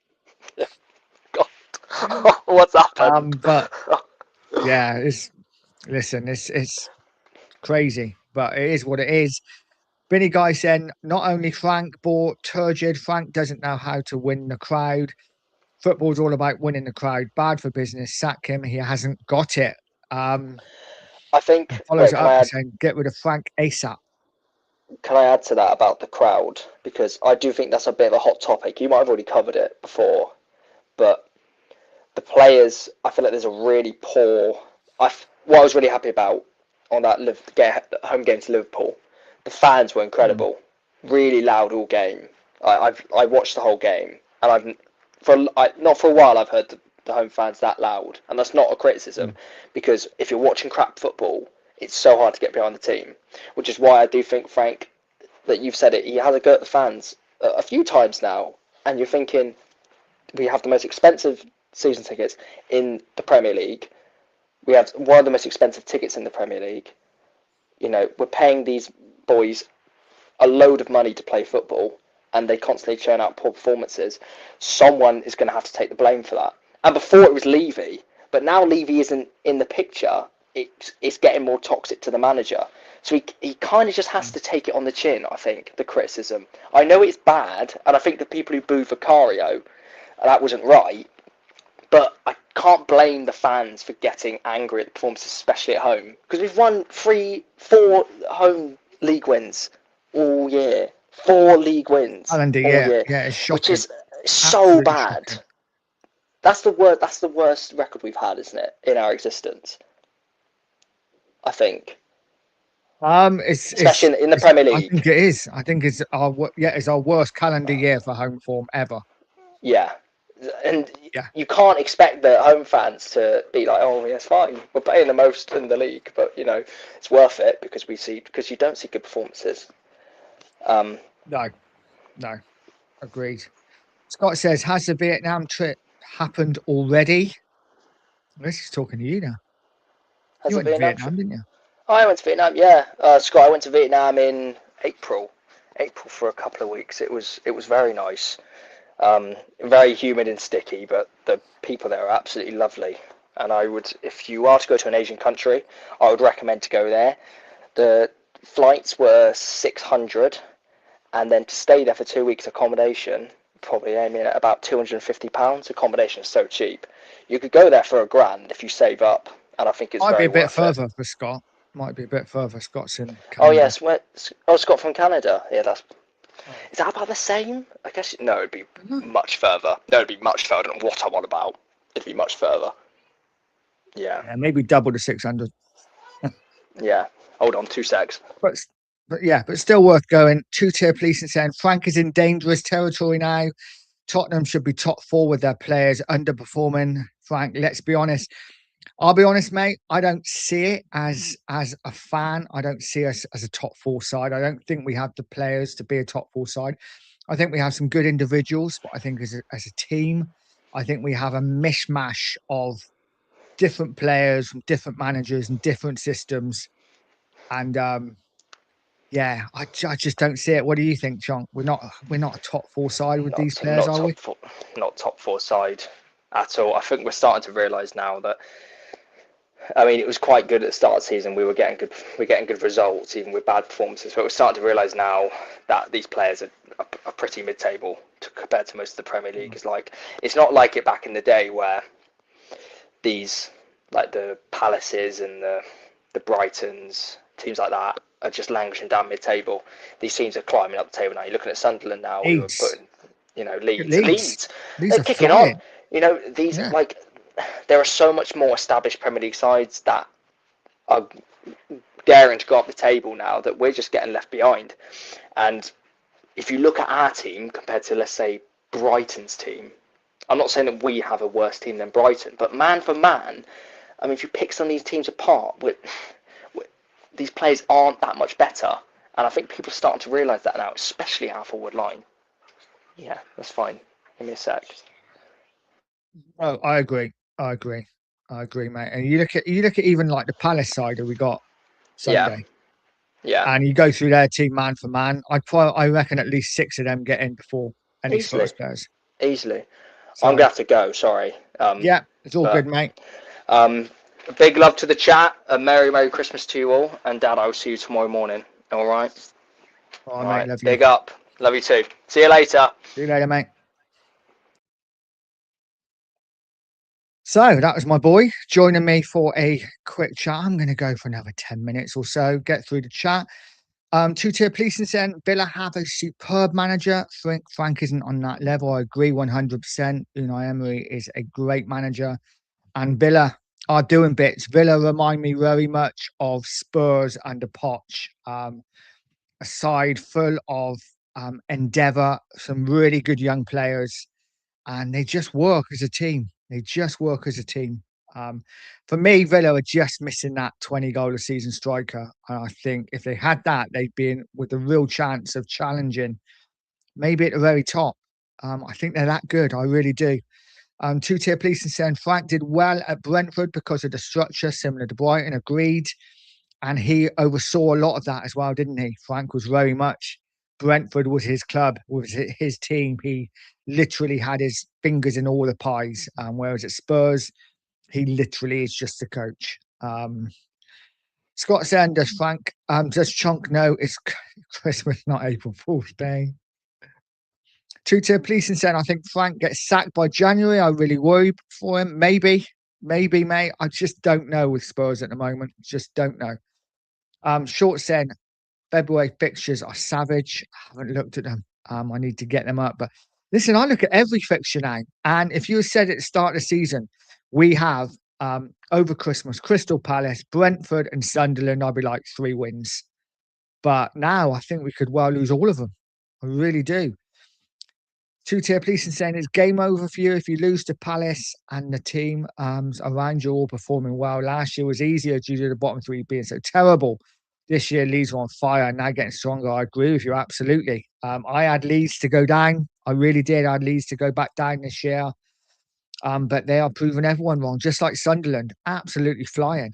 God. What's happened?
But yeah, it's crazy, but it is what it is. Vinny Guy saying not only Frank bought turgid, Frank doesn't know how to win the crowd. Football's all about winning the crowd. Bad for business. Sack him. He hasn't got it.
I think
follows it up saying get rid of Frank ASAP.
Can I add to that about the crowd? Because I do think that's a bit of a hot topic. You might have already covered it before, but the players, I feel like there's a really poor. What I was really happy about on that home game to Liverpool, the fans were incredible, really loud all game. I watched the whole game, and not for a while I've heard the home fans that loud, and that's not a criticism, because if you're watching crap football, it's so hard to get behind the team, which is why I do think, Frank, that you've said it, he has a go at the fans a few times now, and you're thinking, we have the most expensive season tickets in the Premier League. We have one of the most expensive tickets in the Premier League. You know, we're paying these boys a load of money to play football, and they constantly churn out poor performances. Someone is going to have to take the blame for that. And before it was Levy, but now Levy isn't in the picture. It's getting more toxic to the manager. So he kind of just has to take it on the chin, I think, the criticism. I know it's bad, and I think the people who booed Vicario, that wasn't right, but I can't blame the fans for getting angry at the performances, especially at home. Because we've won 4 home league wins all year. 4 league wins all year.
Yeah, it's shocking.
Which is so bad.
Shocking.
That's the worst record we've had, isn't it, in our existence? I think. Especially in the Premier League.
I think it is. I think it's our worst calendar year for home form ever.
Yeah. And you can't expect the home fans to be like, oh, yeah, it's fine. We're paying the most in the league, but it's worth it because you don't see good performances.
No, agreed. Scott says, has the Vietnam trip happened already? This is talking to you now. You went to Vietnam, didn't you?
I went to Vietnam, yeah. Scott, I went to Vietnam in April for a couple of weeks. It was very nice. Very humid and sticky, but the people there are absolutely lovely. And I would, if you are to go to an Asian country, I would recommend to go there. The flights were 600, and then to stay there for 2 weeks accommodation, probably aiming at about £250. Accommodation is so cheap. You could go there for £1,000 if you save up, and I think it's
might
very
be a bit
worth
further
it.
For Scott. Might be a bit further. Scott's in Canada.
Oh yes, Scott from Canada. Yeah, that's. Is that about the same? I guess no. It'd be much further. No, it'd be much further. I don't know what I'm on about. It'd be much further. Yeah.
Maybe double the 600.
Yeah. Hold on, 2 secs.
But still worth going. 2-tier policing saying Frank is in dangerous territory now. Tottenham should be top 4 with their players underperforming. Frank, let's be honest. I'll be honest, mate. I don't see it as a fan. I don't see us as a top 4 side. I don't think we have the players to be a top 4 side. I think we have some good individuals, but I think as a team, I think we have a mishmash of different players from different managers and different systems. And I just don't see it. What do you think, John? We're not a top 4 side with these players, are we?
Not top 4 side at all. I think we're starting to realise now that. I mean, it was quite good at the start of the season. We're getting good results, even with bad performances. But we're starting to realise now that these players are pretty mid-table compared to most of the Premier League. It's not like it back in the day where these, like the Palaces and the Brightons, teams like that, are just languishing down mid-table. These teams are climbing up the table now. You're looking at Sunderland now.
Leeds.
We were putting, Leeds. They're kicking
flying.
on. These there are so much more established Premier League sides that are daring to go up the table now that we're just getting left behind. And if you look at our team compared to, let's say, Brighton's team, I'm not saying that we have a worse team than Brighton, but man for man, I mean, if you pick some of these teams apart, these players aren't that much better. And I think people are starting to realise that now, especially our forward line. Yeah, that's fine. Give me a sec.
Oh, I agree, mate. And you look at even like the Palace side that we got Sunday.
Yeah.
And you go through their team man for man. I reckon at least 6 of them get in before any Spurs players.
Easily.
So,
I'm gonna have to go. Sorry.
It's all good, mate.
Big love to the chat. A Merry Christmas to you all. And Dad, I will see you tomorrow morning. All right.
All right, mate. Love you.
Big up. Love you too. See you later.
See you later, mate. So that was my boy joining me for a quick chat. I'm going to go for another 10 minutes or so, get through the chat. 2-tier policing saying Villa have a superb manager. Frank isn't on that level. I agree 100%. Unai Emery is a great manager. And Villa are doing bits. Villa remind me very much of Spurs under Poch. A side full of endeavour, some really good young players. And they just work as a team. They just work as a team. For me, Villa are just missing that 20 goal a season striker. And I think if they had that, they'd be in with a real chance of challenging, maybe at the very top. I think they're that good. I really do. Two-tier policing saying Frank did well at Brentford because of the structure, similar to Brighton, agreed. And he oversaw a lot of that as well, didn't he? Frank was very much, Brentford was his club, was his team. He literally had his fingers in all the pies. Whereas at Spurs, he literally is just a coach. Scott saying, does Chunk know it's Christmas, not April Fool's Day? Two-tier policing saying, I think Frank gets sacked by January. I really worry for him. Maybe, mate. I just don't know with Spurs at the moment. Just don't know. Short saying, February fixtures are savage. I haven't looked at them. I need to get them up. But listen, I look at every fixture now. And if you said at the start of the season, we have over Christmas, Crystal Palace, Brentford and Sunderland, I'd be like 3 wins. But now I think we could well lose all of them. I really do. Two-tier policing saying it's game over for you if you lose to Palace and the team around you all performing well. Last year was easier due to the bottom 3 being so terrible. This year, Leeds were on fire and now getting stronger. I agree with you, absolutely. I had Leeds to go down. I really did. I had Leeds to go back down this year. But they are proving everyone wrong, just like Sunderland. Absolutely flying.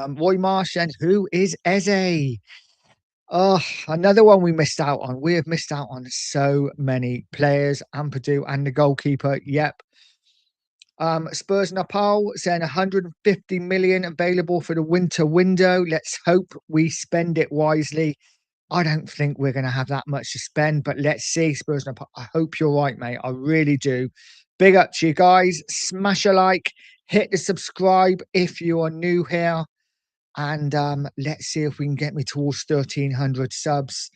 Roy Marsh and who is Eze? Oh, another one we missed out on. We have missed out on so many players. Ampadu and the goalkeeper. Yep. Spurs Nepal saying 150 million available for the winter window. Let's hope we spend it wisely. I don't think we're going to have that much to spend, but let's see. Spurs Nepal. I hope you're right, mate. I really do. Big up to you guys. Smash a like. Hit the subscribe if you are new here. And let's see if we can get me towards 1,300 subs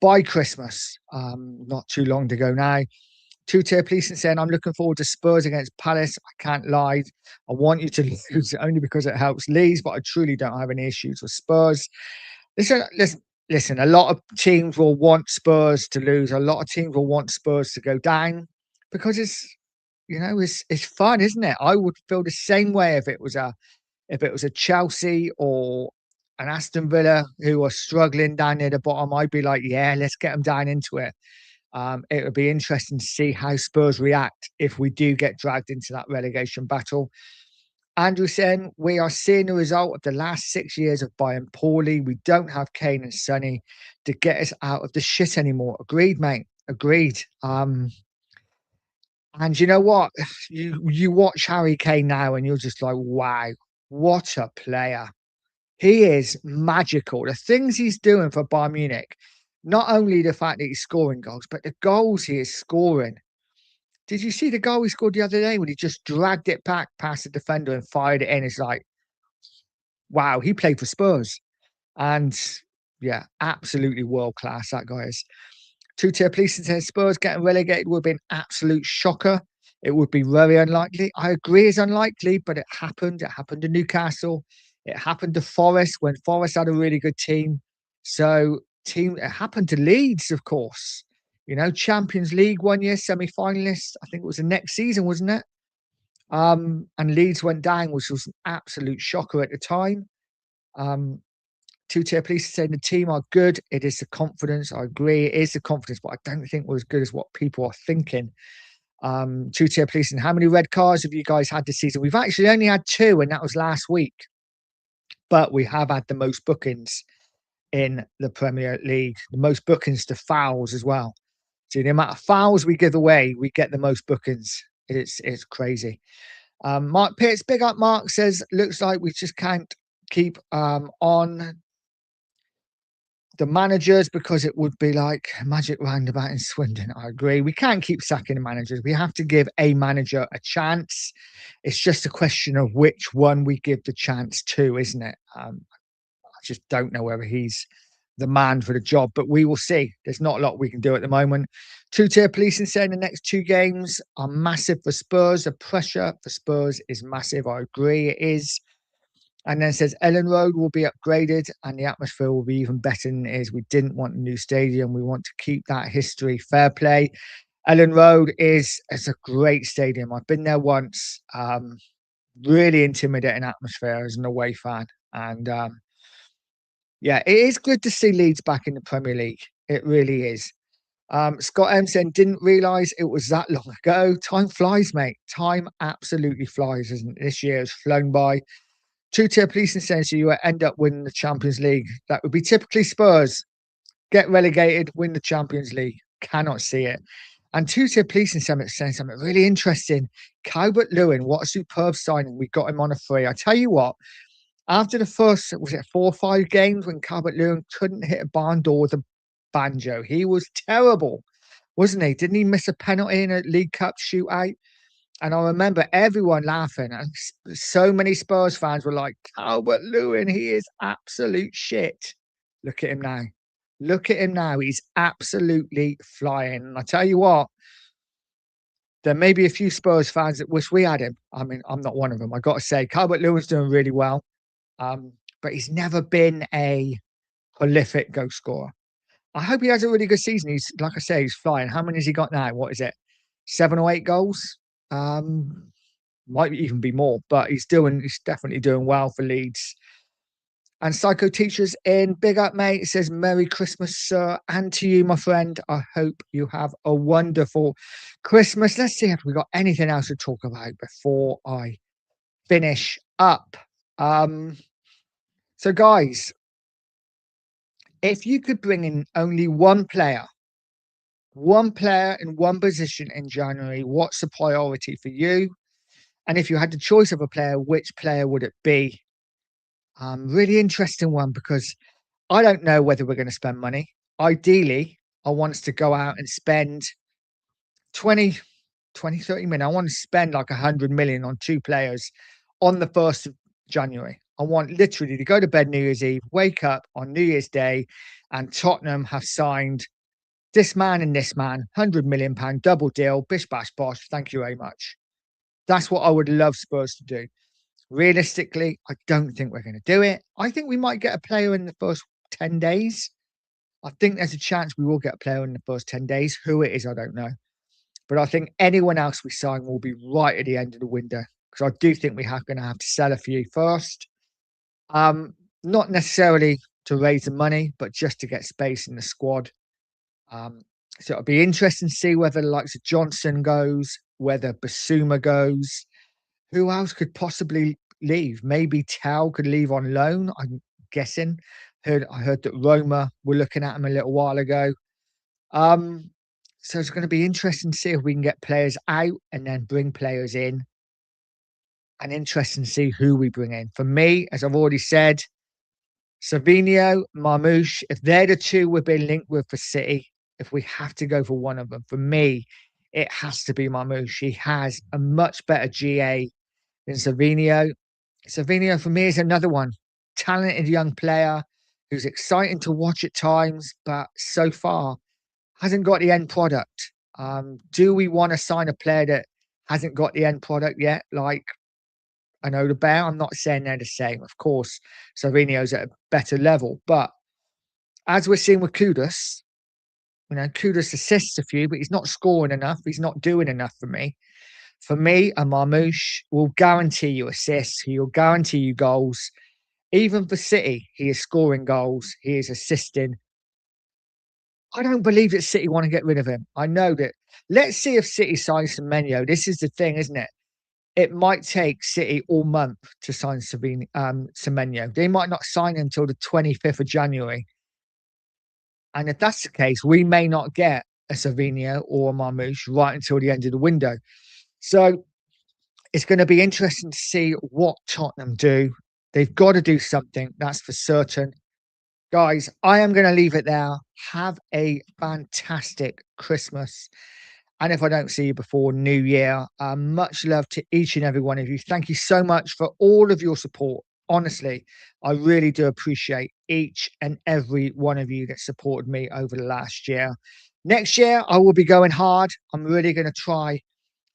by Christmas. Not too long to go now. Two-tier policing saying, I'm looking forward to Spurs against Palace. I can't lie. I want you to lose only because it helps Leeds, but I truly don't have any issues with Spurs. Listen, a lot of teams will want Spurs to lose. A lot of teams will want Spurs to go down because it's fun, isn't it? I would feel the same way if it was a Chelsea or an Aston Villa who are struggling down near the bottom. I'd be like, yeah, let's get them down into it. It would be interesting to see how Spurs react if we do get dragged into that relegation battle. Andrew saying, we are seeing the result of the last 6 years of buying poorly. We don't have Kane and Sonny to get us out of the shit anymore. Agreed, mate. Agreed. And you know what? You watch Harry Kane now and you're just like, wow, what a player. He is magical. The things he's doing for Bayern Munich, not only the fact that he's scoring goals, but the goals he is scoring. Did you see the goal he scored the other day when he just dragged it back past the defender and fired it in? It's like, wow, he played for Spurs. And yeah, absolutely world class, that guy is. Two-tier policing says Spurs getting relegated would be an absolute shocker. It would be very unlikely. I agree it's unlikely, but it happened. It happened to Newcastle. It happened to Forest when Forest had a really good team. So it happened to Leeds, of course. Champions League 1 year, semi-finalists. I think it was the next season, wasn't it? And Leeds went down, which was an absolute shocker at the time. Two-tier police saying the team are good. It is the confidence. I agree. It is the confidence, but I don't think we're as good as what people are thinking. Two-tier police and how many red cards have you guys had this season? We've actually only had 2, and that was last week. But we have had the most bookings in the Premier League, the most bookings to fouls as well. So the amount of fouls we give away, we get the most bookings. It's crazy. Mark Pitts, big up Mark, says, looks like we just can't keep on the managers because it would be like a magic roundabout in Swindon. I agree. We can't keep sacking the managers. We have to give a manager a chance. It's just a question of which one we give the chance to, isn't it? I just don't know whether he's the man for the job, but we will see. There's not a lot we can do at the moment. Two-tier policing saying the next 2 games are massive for Spurs. The pressure for Spurs is massive. I agree, it is. And then it says Ellen Road will be upgraded and the atmosphere will be even better than it is. We didn't want a new stadium. We want to keep that history. Fair play. Ellen Road is a great stadium. I've been there once. Really intimidating atmosphere as an away fan. And yeah, it is good to see Leeds back in the Premier League. It really is. Scott M said, didn't realise it was that long ago. Time flies, mate. Time absolutely flies, isn't it? This year has flown by. Two-tier policing says you end up winning the Champions League. That would be typically Spurs. Get relegated, win the Champions League. Cannot see it. And two-tier policing saying something really interesting. Calvert Lewin, what a superb signing. We got him on a free. I tell you what, after the first, was it 4 or 5 games when Calvert Lewin couldn't hit a barn door with a banjo? He was terrible, wasn't he? Didn't he miss a penalty in a League Cup shootout? And I remember everyone laughing, and so many Spurs fans were like, Calvert Lewin, he is absolute shit. Look at him now. Look at him now. He's absolutely flying. And I tell you what, there may be a few Spurs fans that wish we had him. I mean, I'm not one of them. I got to say, Calvert Lewin's doing really well. But he's never been a prolific goal scorer. I hope he has a really good season. He's, like I say, he's flying. How many has he got now? What is it? 7 or 8 goals? Might even be more, but he's definitely doing well for Leeds. And Psycho Teachers in, big up, mate. It says, Merry Christmas, sir. And to you, my friend. I hope you have a wonderful Christmas. Let's see if we got anything else to talk about before I finish up. So, guys, if you could bring in only one player in one position in January, what's the priority for you? And if you had the choice of a player, which player would it be? Really interesting one, because I don't know whether we're going to spend money. Ideally, I want us to go out and spend 20, 30 million. I want to spend like 100 million on 2 players on the 1st of January. I want literally to go to bed New Year's Eve, wake up on New Year's Day, and Tottenham have signed this man and this man, £100 million double deal, bish bash bosh. Thank you very much. That's what I would love Spurs to do. Realistically, I don't think we're going to do it. I think we might get a player in the first 10 days. I think there's a chance we will get a player in the first 10 days. Who it is, I don't know. But I think anyone else we sign will be right at the end of the window, because I do think we are going to have to sell a few first. Not necessarily to raise the money, but just to get space in the squad. So it'll be interesting to see whether the likes of Johnson goes, whether Basuma goes. Who else could possibly leave? Maybe Tao could leave on loan, I'm guessing. I heard that Roma were looking at him a little while ago. So it's going to be interesting to see if we can get players out and then bring players in. And interesting to see who we bring in. For me, as I've already said, Savinho, Marmoush, if they're the 2 we've been linked with for City, if we have to go for one of them, for me, it has to be Marmoush. He has a much better GA than Savinho. Savinho, for me, is another one. Talented young player who's exciting to watch at times, but so far hasn't got the end product. Do we want to sign a player that hasn't got the end product yet, like an Odegaard? I'm not saying they're the same. Of course, Savinho's at a better level. But as we're seeing with Kudus, Kudus assists a few, but he's not scoring enough. He's not doing enough for me. For me, a Marmoush will guarantee you assists. He will guarantee you goals. Even for City, he is scoring goals. He is assisting. I don't believe that City want to get rid of him. I know that. Let's see if City signs Semenyo. This is the thing, isn't it? It might take City all month to sign Semenyo. They might not sign him until the 25th of January. And if that's the case, we may not get a Savinho or a Marmoush right until the end of the window. So it's going to be interesting to see what Tottenham do. They've got to do something, that's for certain. Guys, I am going to leave it there. Have a fantastic Christmas. And if I don't see you before New Year, much love to each and every one of you. Thank you so much for all of your support. Honestly, I really do appreciate each and every one of you that supported me over the last year. Next year, I will be going hard. I'm really going to try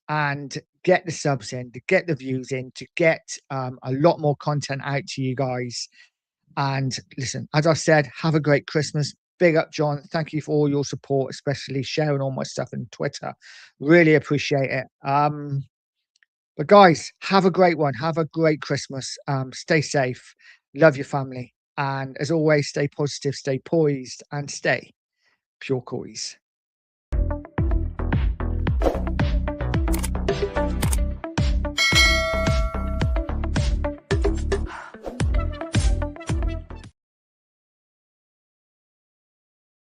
and get the subs in, to get the views in, to get a lot more content out to you guys. And listen, as I said, have a great Christmas. Big up, John. Thank you for all your support, especially sharing all my stuff on Twitter. Really appreciate it. But guys, have a great one. Have a great Christmas. Stay safe. Love your family. And as always, stay positive, stay poised, and stay pure coys.